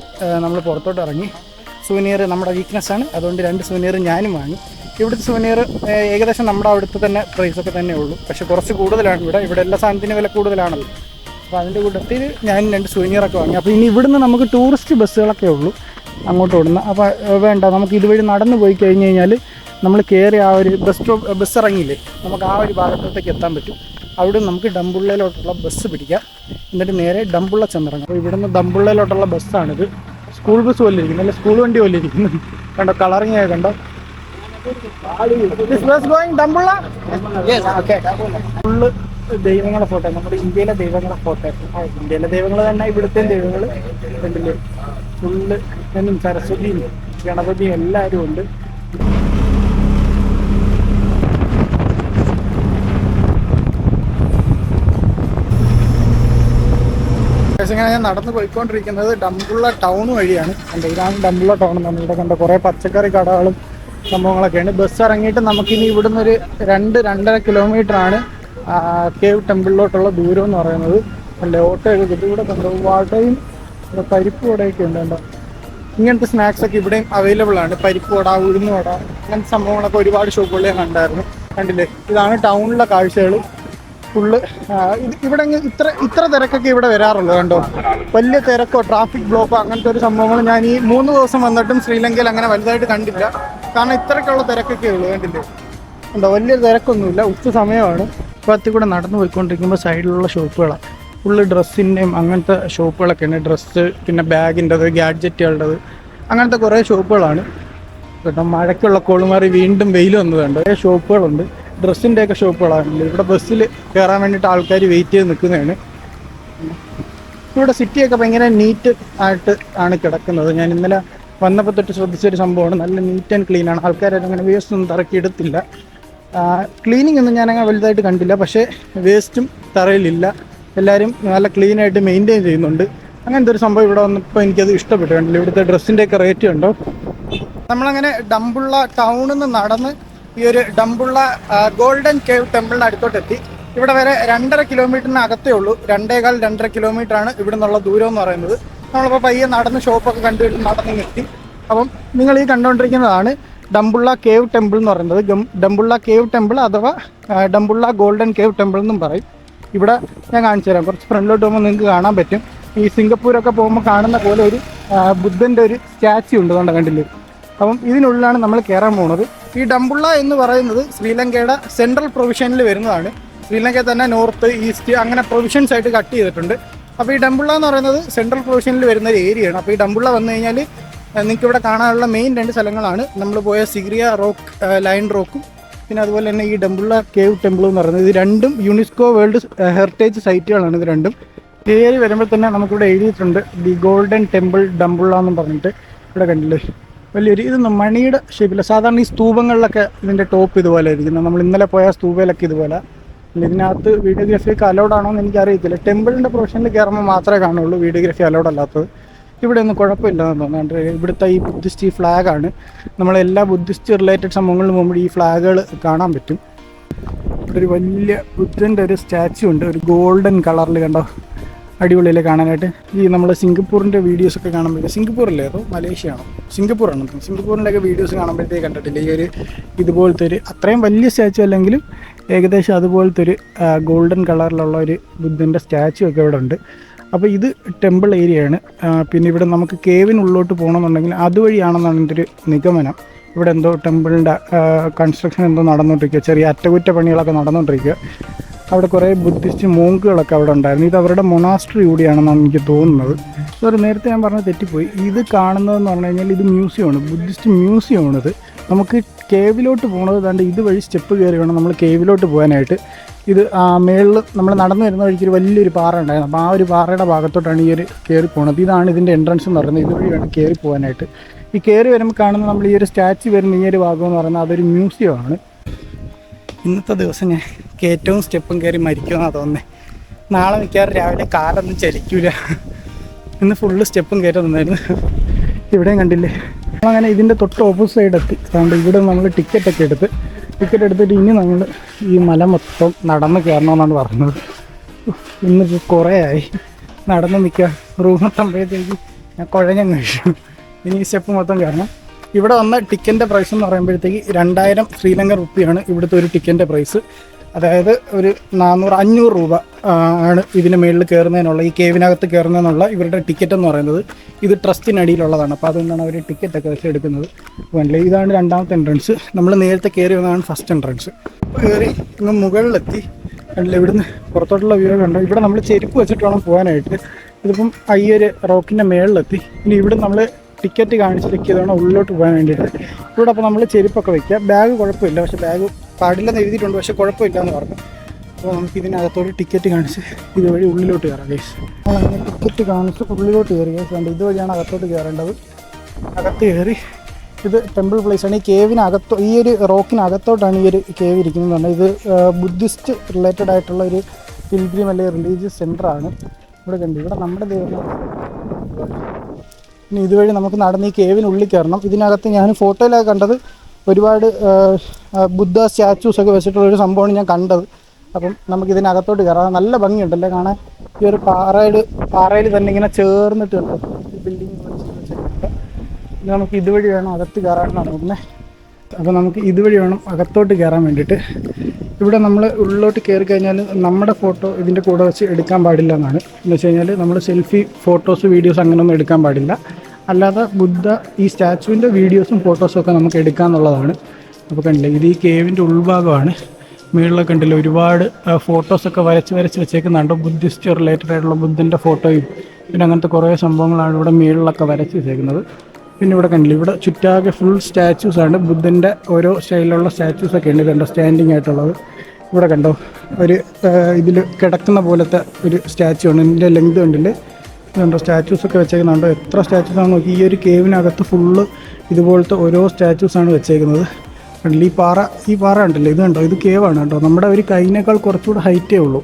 നമ്മൾ പുറത്തോട്ട് ഇറങ്ങി. സുവനീർ നമ്മുടെ വീക്ക്നെസ്സാണ്, അതുകൊണ്ട് 2 സുവനീർ ഞാനും വാങ്ങി. ഇവിടുത്തെ സുവനീർ ഏകദേശം നമ്മുടെ അവിടുത്തെ തന്നെ പ്രൈസൊക്കെ തന്നെ ഉള്ളൂ. പക്ഷേ കുറച്ച് കൂടുതലാണ് ഇവിടെ എല്ലാ സാധനത്തിനും വില കൂടുതലാണല്ലോ. അപ്പോൾ അതിൻ്റെ കൂട്ടത്തിൽ ഞാൻ 2 സുവനീറൊക്കെ വാങ്ങി. അപ്പോൾ ഇനി ഇവിടുന്ന് നമുക്ക് ടൂറിസ്റ്റ് ബസ്സുകളൊക്കെ ഉള്ളൂ അങ്ങോട്ട് ഓടുന്ന. അപ്പോൾ വേണ്ട, നമുക്ക് ഇതുവഴി നടന്നു പോയി കഴിഞ്ഞ് കഴിഞ്ഞാൽ നമ്മൾ കയറി ആ ഒരു ബസ് ഇറങ്ങിയില്ലേ, നമുക്ക് ആ ഒരു ഭാഗത്തേക്ക് എത്താൻ പറ്റും. അവിടെ നമുക്ക് ഡംബുള്ളയിലോട്ടുള്ള ബസ് പിടിക്കാം. എന്നിട്ട് നേരെ ഡംബുള്ള ചെന്നിറങ്ങാം. അപ്പോൾ ഇവിടുന്ന് ഡംബുള്ളയിലോട്ടുള്ള ബസ്സാണിത്. സ്കൂൾ ബസ് പോലെ ഇരിക്കുന്നു, അല്ല സ്കൂൾ വണ്ടി പോലെ ഇരിക്കുന്നു. കണ്ടോ കളറിങ് കണ്ടോ. ഫുള്ള് ദൈവങ്ങളുടെ ഫോട്ടോ, നമ്മുടെ ഇന്ത്യയിലെ ദൈവങ്ങളുടെ ഫോട്ടോ. ഇന്ത്യയിലെ ദൈവങ്ങൾ തന്നെ ഇവിടുത്തെ ദൈവങ്ങൾ കണ്ടില്ലേ. ഫുള്ള് സരസ്വതിയും ഗണപതിയും എല്ലാവരും ഉണ്ട്. ഇങ്ങനെ ഞാൻ നടന്ന് പോയിക്കൊണ്ടിരിക്കുന്നത് ഡംബുള്ള ടൗൺ വഴിയാണ്. കണ്ടോ ഇതാണ് ഡംബുള്ള ടൗൺ. നമ്മളിവിടെ കണ്ട കുറേ പച്ചക്കറി കടകളും സംഭവങ്ങളൊക്കെയാണ്. ബസ് ഇറങ്ങിയിട്ട് നമുക്കിനി ഇവിടുന്ന് ഒരു 2-2.5 കിലോമീറ്ററാണ് കേവ് ടെമ്പിളിലോട്ടുള്ള ദൂരം എന്ന് പറയുന്നത്. അല്ലേ ഓട്ടോയൊക്കെ കിട്ടും. ഇവിടെ കണ്ടോ വാട്ടയും പരിപ്പ് വടയൊക്കെ ഉണ്ട്. കണ്ടോ ഇങ്ങനത്തെ സ്നാക്സൊക്കെ ഇവിടെയും അവൈലബിൾ ആണ്. പരിപ്പ് വട, ഉഴുന്ന് വട, അങ്ങനത്തെ സംഭവങ്ങളൊക്കെ ഒരുപാട് ഷോപ്പുകളിൽ ഞാൻ കണ്ടായിരുന്നു. കണ്ടില്ലേ ഇതാണ് ടൗണിലെ കാഴ്ചകൾ. ഫുള്ള് ഇവിടെ ഇത്ര തിരക്കൊക്കെ ഇവിടെ വരാറുള്ളൂ. കണ്ടോ വലിയ തിരക്കോ ട്രാഫിക് ബ്ലോക്കോ അങ്ങനത്തെ ഒരു സംഭവങ്ങൾ ഞാൻ ഈ 3 ദിവസം വന്നിട്ടും ശ്രീലങ്കയിൽ അങ്ങനെ വലുതായിട്ട് കണ്ടില്ല. കാരണം ഇത്രയ്ക്കുള്ള തിരക്കൊക്കെ ഉള്ളൂ. കണ്ടില്ലേ കണ്ടോ വലിയ തിരക്കൊന്നുമില്ല. ഉച്ച സമയമാണ്. ഇപ്പത്തിൽ കൂടെ നടന്നു പോയിക്കൊണ്ടിരിക്കുമ്പോൾ സൈഡിലുള്ള ഷോപ്പുകളാണ്. ഫുള്ള് ഡ്രസ്സിൻ്റെയും അങ്ങനത്തെ ഷോപ്പുകളൊക്കെയാണ്. ഡ്രസ്സ്, പിന്നെ ബാഗിൻ്റെത്, ഗാഡ്ജറ്റുകളുടേത്, അങ്ങനത്തെ കുറേ ഷോപ്പുകളാണ്. കേട്ടോ മഴയ്ക്കുള്ള കോളുമാറി വീണ്ടും വെയിൽ വന്നതുണ്ട്. കുറേ ഷോപ്പുകളുണ്ട്. ഡ്രസ്സിൻ്റെയൊക്കെ ഷോപ്പുകളാണല്ലോ. ഇവിടെ ബസ്സിൽ കയറാൻ വേണ്ടിയിട്ട് ആൾക്കാർ വെയിറ്റ് ചെയ്ത് നിൽക്കുന്നതാണ്. ഇവിടെ സിറ്റിയൊക്കെ ഭയങ്കര നീറ്റ് ആയിട്ട് ആണ് കിടക്കുന്നത്. ഞാൻ ഇന്നലെ വന്നപ്പോൾ തൊട്ട് ശ്രദ്ധിച്ചൊരു സംഭവമാണ്. നല്ല നീറ്റ് ആൻഡ് ക്ലീൻ ആണ്. ആൾക്കാരൊക്കെ അങ്ങനെ വേസ്റ്റ് ഒന്നും തറക്കിയിടത്തില്ല. ക്ലീനിങ് ഒന്നും ഞാനങ്ങനെ വലുതായിട്ട് കണ്ടില്ല. പക്ഷേ വേസ്റ്റും തറയിലില്ല. എല്ലാവരും നല്ല ക്ലീനായിട്ട് മെയിൻറ്റെയിൻ ചെയ്യുന്നുണ്ട്. അങ്ങനത്തെ ഒരു സംഭവം ഇവിടെ വന്നപ്പോൾ എനിക്കത് ഇഷ്ടപ്പെട്ടു. കണ്ടില്ല ഇവിടുത്തെ ഡ്രസ്സിൻ്റെയൊക്കെ റേറ്റ് ഉണ്ടോ. നമ്മളങ്ങനെ ഡംബുള്ള ടൗണിൽ നിന്ന് നടന്ന് ഈ ഒരു ഡംബുള്ള ഗോൾഡൻ കേവ് ടെമ്പിളിൻ്റെ അടുത്തോട്ടെത്തി. ഇവിടെ വരെ 2.5 കിലോമീറ്ററിന് അകത്തേ ഉള്ളൂ. 2.25-2.5 കിലോമീറ്ററാണ് ഇവിടെ നിന്നുള്ള ദൂരം എന്ന് പറയുന്നത്. നമ്മളിപ്പോൾ പയ്യെ നടന്ന് ഷോപ്പൊക്കെ കണ്ടുപിടിച്ച് നടന്ന് നിർത്തി. അപ്പം നിങ്ങൾ ഈ കണ്ടുകൊണ്ടിരിക്കുന്നതാണ് ഡംബുള്ള കേവ് ടെമ്പിൾ എന്ന് പറയുന്നത്. ഡംബുള്ള കേവ് ടെമ്പിൾ അഥവാ ഡംബുള്ള ഗോൾഡൻ കേവ് ടെമ്പിൾ എന്നും പറയും. ഇവിടെ ഞാൻ കാണിച്ചു തരാം. കുറച്ച് ഫ്രണ്ടിലോട്ട് പോകുമ്പോൾ നിങ്ങൾക്ക് കാണാൻ പറ്റും. ഈ സിംഗപ്പൂരൊക്കെ പോകുമ്പോൾ കാണുന്ന പോലെ ഒരു ബുദ്ധൻ്റെ ഒരു സ്റ്റാച്യു ഉണ്ട്. കണ്ടില്ലേ. അപ്പം ഇതിനുള്ളിലാണ് നമ്മൾ കയറാൻ പോകുന്നത്. ഈ ഡംബുള്ള എന്ന് പറയുന്നത് ശ്രീലങ്കയുടെ സെൻട്രൽ പ്രൊവിഷനിൽ വരുന്നതാണ്. ശ്രീലങ്കയിൽ തന്നെ നോർത്ത്, ഈസ്റ്റ് അങ്ങനെ പ്രൊവിഷൻസ് ആയിട്ട് കട്ട് ചെയ്തിട്ടുണ്ട്. അപ്പോൾ ഈ ഡംബുള്ള എന്ന് പറയുന്നത് സെൻട്രൽ പ്രൊവിഷനിൽ വരുന്ന ഒരു ഏരിയയാണ്. അപ്പോൾ ഈ ഡംബുള്ള വന്നു കഴിഞ്ഞാൽ നിങ്ങൾക്ക് ഇവിടെ കാണാനുള്ള മെയിൻ 2 സ്ഥലങ്ങളാണ്. നമ്മൾ പോയ സിഗ്രിയ റോക്ക്, ലൈൻ റോക്കും, പിന്നെ അതുപോലെ തന്നെ ഈ ഡംബുള്ള കേവ് ടെമ്പിൾ എന്ന് പറയുന്നത്. ഇത് രണ്ടും യുനെസ്കോ വേൾഡ് ഹെറിറ്റേജ് സൈറ്റുകളാണ്. ഇത് രണ്ടും കയറി വരുമ്പോൾ തന്നെ നമുക്കിവിടെ എഴുതിയിട്ടുണ്ട് ദി ഗോൾഡൻ ടെമ്പിൾ ഡംബുള്ള എന്നും പറഞ്ഞിട്ട്. ഇവിടെ കണ്ടില്ലേ വലിയൊരു ഇതൊന്നും മണിയുടെ ഷേപ്പില്ല. സാധാരണ ഈ സ്തൂപങ്ങളിലൊക്കെ ഇതിൻ്റെ ടോപ്പ് ഇതുപോലെ ഇരിക്കുന്നത്. നമ്മൾ ഇന്നലെ പോയ സ്തൂപയിലൊക്കെ ഇതുപോലെ. ഇതിനകത്ത് വീഡിയോഗ്രാഫിയൊക്കെ അലൗഡ് ആണോ എന്ന് എനിക്കറിയത്തില്ല. ടെമ്പിളിൻ്റെ പ്രൊഫഷനിൽ കയറുമ്പോൾ മാത്രമേ കാണുള്ളൂ വീഡിയോഗ്രാഫി അലൗഡ് അല്ലാത്തത്. ഇവിടെ ഒന്നും കുഴപ്പമില്ലെന്ന് തോന്നുന്നുണ്ട്. ഇവിടുത്തെ ഈ ബുദ്ധിസ്റ്റ് ഈ ഫ്ലാഗാണ്. നമ്മളെല്ലാ ബുദ്ധിസ്റ്റ് റിലേറ്റഡ് സംഭവങ്ങളിലും പോകുമ്പോൾ ഈ ഫ്ലാഗുകൾ കാണാൻ പറ്റും. ഇവിടെ ഒരു വലിയ ബുദ്ധൻ്റെ ഒരു സ്റ്റാച്യു ഉണ്ട്, ഒരു ഗോൾഡൻ കളറിൽ. കണ്ടോ അടിപൊളിയല്ലേ കാണാനായിട്ട്. ഈ നമ്മൾ സിംഗപ്പൂരിൻ്റെ വീഡിയോസൊക്കെ കാണുമ്പോഴത്തേക്ക്, സിംഗപ്പൂരല്ലേ അതോ മലേഷ്യ ആണോ, സിംഗപ്പൂറാണ്. സിംഗപ്പൂരിൻ്റെയൊക്കെ വീഡിയോസ് കാണുമ്പോഴത്തേക്ക് കണ്ടിട്ടില്ല ഈ ഒരു ഇതുപോലത്തെ ഒരു അത്രയും വലിയ സ്റ്റാച്യു അല്ലെങ്കിലും ഏകദേശം അതുപോലത്തെ ഒരു ഗോൾഡൻ കളറിലുള്ള ഒരു ബുദ്ധൻ്റെ സ്റ്റാച്യു ഒക്കെ ഇവിടെ ഉണ്ട്. അപ്പോൾ ഇത് ടെമ്പിൾ ഏരിയയാണ്. പിന്നെ ഇവിടെ നമുക്ക് കേവിനുള്ളിലോട്ട് പോകണമെന്നുണ്ടെങ്കിൽ അതുവഴിയാണെന്നാണ് എൻ്റെ ഒരു നിഗമനം. ഇവിടെ എന്തോ ടെമ്പിളിൻ്റെ കൺസ്ട്രക്ഷൻ എന്തോ നടന്നുകൊണ്ടിരിക്കുക, ചെറിയ അറ്റകുറ്റപ്പണികളൊക്കെ നടന്നുകൊണ്ടിരിക്കുക. അവിടെ കുറേ ബുദ്ധിസ്റ്റ് മോങ്കുകളൊക്കെ അവിടെ ഉണ്ടായിരുന്നു. ഇത് അവരുടെ മൊണാസ്ട്രി കൂടിയാണെന്നാണ് എനിക്ക് തോന്നുന്നത്. സോറി, നേരത്തെ ഞാൻ പറഞ്ഞത് തെറ്റിപ്പോയി. ഇത് കാണുന്നതെന്ന് പറഞ്ഞു കഴിഞ്ഞാൽ ഇത് മ്യൂസിയമാണ്, ബുദ്ധിസ്റ്റ് മ്യൂസിയമാണിത്. നമുക്ക് കേവിലോട്ട് പോകുന്നത് കണ്ട് ഇതുവഴി സ്റ്റെപ്പ് കയറി വേണം നമ്മൾ കേവിലോട്ട് പോകാനായിട്ട്. ഇത് മേളിൽ നമ്മൾ നടന്നു വരുന്ന വഴിക്ക് ഒരു വലിയൊരു പാറ ഉണ്ടായിരുന്നു. അപ്പോൾ ആ ഒരു പാറയുടെ ഭാഗത്തോട്ടാണ് ഈ ഒരു കയറി പോകുന്നത്. ഇതാണ് ഇതിൻ്റെ എൻട്രൻസ് എന്ന് പറയുന്നത്. ഇതുവഴി വേണം കയറി പോകാനായിട്ട്. ഈ കയറി വരുമ്പോൾ കാണുന്ന നമ്മൾ ഈ ഒരു സ്റ്റാച്യു വരുന്ന ഈ ഒരു ഭാഗം എന്ന് പറയുന്നത് അതൊരു മ്യൂസിയമാണ്. ഇന്നത്തെ ദിവസം ഞാൻ കയറ്റവും സ്റ്റെപ്പും കയറി മരിക്കുമെന്നാണ് തോന്നുന്നത്. നാളെ മിക്കവാറും രാവിലെ കാലൊന്നും ചലിക്കില്ല. ഇന്ന് ഫുള്ള് സ്റ്റെപ്പും കയറ്റം തന്നായിരുന്നു. ഇവിടെയും കണ്ടില്ലേ. നമ്മളങ്ങനെ ഇതിൻ്റെ തൊട്ട് ഓപ്പോസിറ്റ് സൈഡ് എത്തി. അതുകൊണ്ട് ഇവിടെ നമ്മൾ ടിക്കറ്റ് എടുത്തിട്ട് ഇനി നമ്മൾ ഈ മല മൊത്തം നടന്ന് കയറണമെന്നാണ് പറയുന്നത്. ഇന്നിപ്പോൾ കുറേ ആയി നടന്ന് നിൽക്കുക. റൂമെത്തുമ്പോഴത്തേക്ക് ഞാൻ കുഴഞ്ഞം കഴിച്ചു. ഇനി ഈ സ്റ്റെപ്പ് മൊത്തം കയറണം. ഇവിടെ വന്ന ടിക്കറ്റിൻ്റെ പ്രൈസ് എന്ന് പറയുമ്പോഴത്തേക്ക് 2000 ശ്രീലങ്ക റുപ്പിയാണ് ഇവിടുത്തെ ഒരു ടിക്കറ്റിൻ്റെ പ്രൈസ്. അതായത് ഒരു 400-500 രൂപ ആണ് ഇതിന് മുകളിൽ കയറുന്നതിനുള്ള, ഈ കേവിനകത്ത് കയറുന്നതിനുള്ള ഇവരുടെ ടിക്കറ്റ് എന്ന് പറയുന്നത്. ഇത് ട്രസ്റ്റിനടിയിലുള്ളതാണ്. അപ്പോൾ അതുകൊണ്ടാണ് അവർ ടിക്കറ്റൊക്കെ വെച്ച് എടുക്കുന്നത്. അപ്പോൾ ഇതാണ് രണ്ടാമത്തെ എൻട്രൻസ്. നമ്മൾ നേരത്തെ കയറി വന്നതാണ് ഫസ്റ്റ് എൻട്രൻസ്. കയറി ഇങ്ങ് മുകളിലെത്തി. കണ്ടില്ല, ഇവിടുന്ന് പുറത്തോട്ടുള്ള വ്യൂ കണ്ടോ. ഇവിടെ നമ്മൾ ചെരുപ്പ് വെച്ചിട്ട് വേണം പോകാനായിട്ട്. ഇതിപ്പം ഈ ഒരു റോക്കിൻ്റെ മേളിലെത്തി. ഇനി ഇവിടെ നമ്മൾ ടിക്കറ്റ് കാണിച്ച് ചെക്ക് ചെയ്താണ് ഉള്ളിലോട്ട് പോകാൻ വേണ്ടിയിട്ട്. ഇവിടെ അപ്പോൾ നമ്മൾ ചെരുപ്പൊക്കെ വയ്ക്കുക. ബാഗ് കുഴപ്പമില്ല, പക്ഷേ ബാഗ് പാടില്ലെന്ന് എഴുതിയിട്ടുണ്ട്, പക്ഷേ കുഴപ്പമില്ല എന്ന് പറഞ്ഞു. അപ്പോൾ നമുക്ക് ഇതിനകത്തോട്ട് ടിക്കറ്റ് കാണിച്ച് ഇതുവഴി ഉള്ളിലോട്ട് കയറാം ഗൈസ്. നമ്മളങ്ങനെ ടിക്കറ്റ് കാണിച്ച് ഉള്ളിലോട്ട് കയറി ഗൈസ്. കണ്ട് ഇതുവഴിയാണ് അകത്തോട്ട് കയറേണ്ടത്. അകത്ത് കയറി ഇത് ടെമ്പിൾ പ്ലേസാണ്. ഈ കേവിനകത്തോ ഈ ഒരു റോക്കിനകത്തോട്ടാണ് ഈ ഒരു കേവ് ഇരിക്കുന്നത്. ഇത് ബുദ്ധിസ്റ്റ് റിലേറ്റഡ് ആയിട്ടുള്ള ഒരു പിൽഗ്രിം അല്ലെങ്കിൽ റിലീജിയസ് സെൻ്ററാണ്. ഇവിടെ കണ്ടു, ഇവിടെ നമ്മുടെ ദൈവം. ഇനി ഇതുവഴി നമുക്ക് നടന്ന് ഈ കേവിനുള്ളിൽ കയറണം. ഇതിനകത്ത് ഞാൻ ഫോട്ടോയിലൊക്കെ കണ്ടത് ഒരുപാട് ബുദ്ധ സ്റ്റാച്യൂസൊക്കെ വെച്ചിട്ടുള്ളൊരു സംഭവമാണ് ഞാൻ കണ്ടത്. അപ്പം നമുക്കിതിനകത്തോട്ട് കയറാം. നല്ല ഭംഗിയുണ്ടല്ലേ കാണാൻ. ഈ ഒരു പാറയിൽ തന്നെ ഇങ്ങനെ ചേർന്നിട്ട് ബിൽഡിങ് വെച്ചിട്ടുണ്ട്. നമുക്ക് ഇതുവഴി വേണം അകത്ത് കയറാനാണ് നോക്കുന്നത്. അപ്പോൾ നമുക്ക് ഇതുവഴി വേണം അകത്തോട്ട് കയറാൻ വേണ്ടിയിട്ട്. ഇവിടെ നമ്മൾ ഉള്ളിലോട്ട് കയറി കഴിഞ്ഞാൽ നമ്മുടെ ഫോട്ടോ ഇതിൻ്റെ കൂടെ വെച്ച് എടുക്കാൻ പാടില്ല എന്നാണ്. എന്ന് വെച്ച് കഴിഞ്ഞാൽ നമ്മൾ സെൽഫി ഫോട്ടോസ് വീഡിയോസ് അങ്ങനെയൊന്നും എടുക്കാൻ പാടില്ല. അല്ലാതെ ബുദ്ധ ഈ സ്റ്റാച്ചുവിൻ്റെ വീഡിയോസും ഫോട്ടോസും ഒക്കെ നമുക്ക് എടുക്കാമെന്നുള്ളതാണ്. അപ്പോൾ കണ്ടില്ലേ, ഇത് ഈ കേവിൻ്റെ ഉൾഭാഗമാണ്. മുകളിലൊക്കെ ഉണ്ടല്ലോ ഒരുപാട് ഫോട്ടോസൊക്കെ വരച്ച് വെച്ചേക്കുന്നുണ്ട്. ബുദ്ധിസ്റ്റ് റിലേറ്റഡ് ആയിട്ടുള്ള ബുദ്ധൻ്റെ ഫോട്ടോയും പിന്നെ അങ്ങനത്തെ കുറേ സംഭവങ്ങളാണ് ഇവിടെ മുകളിലൊക്കെ വരച്ച് വെച്ചേക്കുന്നത്. പിന്നെ ഇവിടെ കണ്ടില്ല, ഇവിടെ ചുറ്റാകെ ഫുൾ സ്റ്റാച്യൂസാണ്. ബുദ്ധൻ്റെ ഓരോ സ്റ്റൈലിലുള്ള സ്റ്റാച്യൂസൊക്കെ ഉണ്ട്. കണ്ടോ സ്റ്റാൻഡിങ് ആയിട്ടുള്ളത്. ഇവിടെ കണ്ടോ ഒരു ഇതിൽ കിടക്കുന്ന പോലത്തെ ഒരു സ്റ്റാച്ചു ആണ്. ഇതിൻ്റെ ലെങ്ത് കണ്ടില്ലേ, കണ്ടോ സ്റ്റാച്യൂസൊക്കെ വെച്ചേക്കുന്നുണ്ടോ. എത്ര സ്റ്റാച്യൂസാണ് നോക്കി. ഈ ഒരു കേവിനകത്ത് ഫുള്ള് ഇതുപോലത്തെ ഓരോ സ്റ്റാച്യൂസാണ് വെച്ചേക്കുന്നത്. കണ്ടില്ല ഈ പാറ ഉണ്ടല്ലോ, ഇത് കണ്ടോ, ഇത് കേവാണ് കേട്ടോ. നമ്മുടെ ഒരു കൈനേക്കാൾ കുറച്ചുകൂടെ ഹൈറ്റേ ഉള്ളൂ,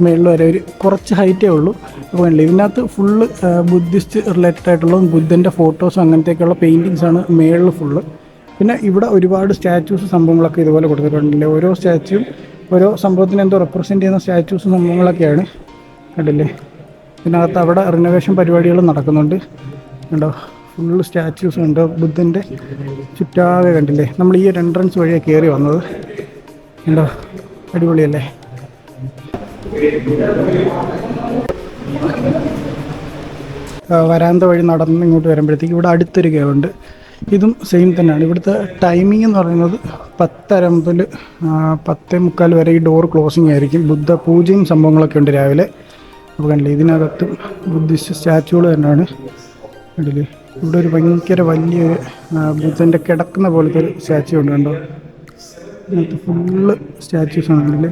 മേളിൽ വരെ ഒരു കുറച്ച് ഹൈറ്റേ ഉള്ളൂ. അപ്പോൾ കണ്ടില്ല, ഇതിനകത്ത് ഫുള്ള് ബുദ്ധിസ്റ്റ് റിലേറ്റഡ് ആയിട്ടുള്ള ബുദ്ധൻ്റെ ഫോട്ടോസും അങ്ങനത്തെയൊക്കെയുള്ള പെയിൻറ്റിങ്സാണ് മേളിൽ ഫുള്ള്. പിന്നെ ഇവിടെ ഒരുപാട് സ്റ്റാച്യൂസ് സംഭവങ്ങളൊക്കെ ഇതുപോലെ കൊടുത്തിട്ടുണ്ടല്ലേ. ഓരോ സ്റ്റാച്യൂയും ഓരോ സംഭവത്തിന് എന്തോ റെപ്രസെൻറ്റ് ചെയ്യുന്ന സ്റ്റാച്യൂസ് സംഭവങ്ങളൊക്കെയാണ്. കണ്ടില്ലേ, ഇതിനകത്ത് അവിടെ റിനോവേഷൻ പരിപാടികൾ നടക്കുന്നുണ്ട്. കണ്ടോ ഫുള്ള് സ്റ്റാച്യൂസ് ഉണ്ട് ബുദ്ധൻ്റെ ചുറ്റാകെ. കണ്ടില്ലേ, നമ്മൾ ഈ ഒരു എൻട്രൻസ് വഴിയാണ് കയറി വന്നത്. കണ്ടോ അടിപൊളിയല്ലേ. വരാന്ത വഴി നടന്ന് ഇങ്ങോട്ട് വരുമ്പോഴത്തേക്ക് ഇവിടെ അടുത്തൊരു കേവുണ്ട്. ഇതും സെയിം തന്നെയാണ്. ഇവിടുത്തെ ടൈമിംഗ് എന്ന് പറയുന്നത് 10:30 മുതൽ 10:45 വരെ ഈ ഡോർ ക്ലോസിങ് ആയിരിക്കും. ബുദ്ധ പൂജയും സംഭവങ്ങളൊക്കെ ഉണ്ട് രാവിലെ. അപ്പോൾ കണ്ടില്ലേ, ഇതിനകത്തും ബുദ്ധിസ്റ്റ് സ്റ്റാച്ചുകൾ തന്നെയാണ്. കണ്ടില്ലേ, ഇവിടെ ഒരു ഭയങ്കര വലിയൊരു ബുദ്ധൻ്റെ കിടക്കുന്ന പോലത്തെ ഒരു സ്റ്റാച്ചു ഉണ്ട്. കണ്ടോ, ഇതിനകത്ത് ഫുള്ള് സ്റ്റാച്യൂസ് ആണല്ലേ.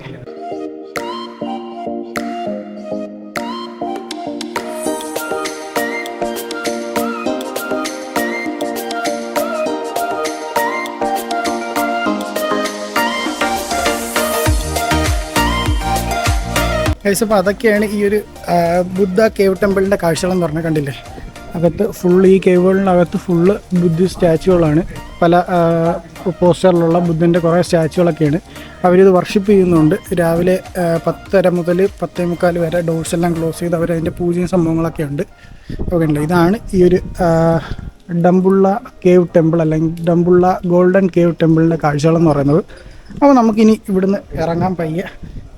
അപ്പോൾ അതൊക്കെയാണ് ഈ ഒരു ബുദ്ധ കേവ് ടെമ്പിളിൻ്റെ കാഴ്ചകളെന്ന് പറഞ്ഞാൽ. കണ്ടില്ലേ, അകത്ത് ഫുള്ള് ഈ കേവുകളിനകത്ത് ഫുള്ള് ബുദ്ധിസ്റ്റ് സ്റ്റാച്ചുകളാണ്. പല പോസ്റ്ററിലുള്ള ബുദ്ധൻ്റെ കുറേ സ്റ്റാച്ചുകളൊക്കെയാണ്. അവരിത് വർഷിപ്പ് ചെയ്യുന്നുണ്ട്. രാവിലെ 10:30 മുതൽ 10:45 വരെ ഡോർസ് എല്ലാം ക്ലോസ് ചെയ്ത് അവരതിൻ്റെ പൂജയും സംഭവങ്ങളൊക്കെ ഉണ്ട്. അപ്പോൾ കണ്ടില്ലേ, ഇതാണ് ഈ ഒരു ഡംബുള്ള കേവ് ടെമ്പിൾ അല്ലെങ്കിൽ ഡംബുള്ള ഗോൾഡൻ കേവ് ടെമ്പിളിൻ്റെ കാഴ്ചകളെന്ന് പറയുന്നത്. അപ്പോൾ നമുക്കിനി ഇവിടുന്ന് ഇറങ്ങാൻ പയ്യ.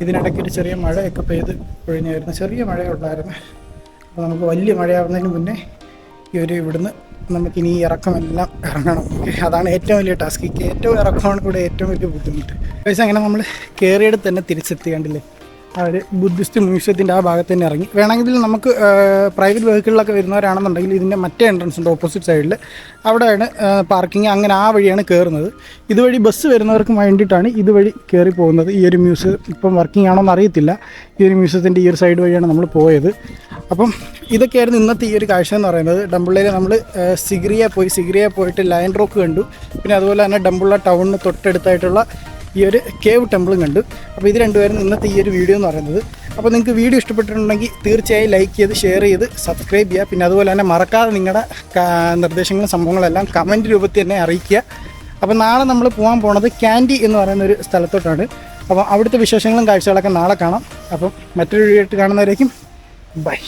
ഇതിനിടയ്ക്ക് ഒരു ചെറിയ മഴയൊക്കെ പെയ്ത് ഒഴിഞ്ഞായിരുന്നു. ചെറിയ മഴയുണ്ടായിരുന്നു. അപ്പോൾ നമുക്ക് വലിയ മഴയാവുന്നതിന് മുന്നേ ഇവിടുന്ന് നമുക്കിനി ഇറക്കമെല്ലാം ഇറങ്ങണം. അതാണ് ഏറ്റവും വലിയ ടാസ്ക്. ഏറ്റവും ഇറക്കമാണ് കൂടെ ഏറ്റവും വലിയ ബുദ്ധിമുട്ട്. പക്ഷേ അങ്ങനെ നമ്മൾ കയറിയെടുത്ത് തന്നെ തിരിച്ചെത്തി. കണ്ടില്ലേ, ആ ഒരു ബുദ്ധിസ്റ്റ് മ്യൂസിയത്തിൻ്റെ ആ ഭാഗത്ത് തന്നെ ഇറങ്ങി. വേണമെങ്കിൽ നമുക്ക് പ്രൈവറ്റ് വെഹിക്കിളിലൊക്കെ വരുന്നവരാണെന്നുണ്ടെങ്കിൽ ഇതിൻ്റെ മറ്റേ എൻട്രൻസ് ഉണ്ട് ഓപ്പോസിറ്റ് സൈഡിൽ. അവിടെയാണ് പാർക്കിങ്. അങ്ങനെ ആ വഴിയാണ് കയറുന്നത്. ഇതുവഴി ബസ് വരുന്നവർക്ക് വേണ്ടിയിട്ടാണ് ഇതുവഴി കയറി പോകുന്നത്. ഈ ഒരു മ്യൂസിയം ഇപ്പം വർക്കിംഗ് ആണോന്ന് അറിയത്തില്ല. ഈ ഒരു മ്യൂസിയത്തിൻ്റെ ഈ ഒരു സൈഡ് വഴിയാണ് നമ്മൾ പോയത്. അപ്പം ഇതൊക്കെയായിരുന്നു ഇന്നത്തെ ഈ ഒരു കാഴ്ച എന്ന് പറയുന്നത്. ഡംബുള്ളയിൽ നമ്മൾ സിഗ്രിയ പോയിട്ട് ലയൺ റോക്ക് കണ്ടു. പിന്നെ അതുപോലെ തന്നെ ഡംബുള്ള ടൗണിന് തൊട്ടടുത്തായിട്ടുള്ള ഈ ഒരു കേവ് ടെമ്പിളും കണ്ടു. അപ്പോൾ ഇത് രണ്ടുപേരും ഇന്നത്തെ ഈ ഒരു വീഡിയോ എന്ന് പറയുന്നത്. അപ്പോൾ നിങ്ങൾക്ക് വീഡിയോ ഇഷ്ടപ്പെട്ടിട്ടുണ്ടെങ്കിൽ തീർച്ചയായും ലൈക്ക് ചെയ്ത് ഷെയർ ചെയ്ത് സബ്സ്ക്രൈബ് ചെയ്യുക. പിന്നെ അതുപോലെ തന്നെ മറക്കാതെ നിങ്ങളുടെ നിർദ്ദേശങ്ങളും സംഭവങ്ങളെല്ലാം കമൻറ്റ് രൂപത്തിൽ തന്നെ അറിയിക്കുക. അപ്പോൾ നാളെ നമ്മൾ പോകാൻ പോണത് ക്യാൻഡി എന്ന് പറയുന്ന ഒരു സ്ഥലത്തോട്ടാണ്. അപ്പോൾ അവിടുത്തെ വിശേഷങ്ങളും കാഴ്ചകളൊക്കെ നാളെ കാണാം. അപ്പം മറ്റൊരു വീഡിയോ ആയിട്ട് കാണുന്നവരേക്കും ബൈ.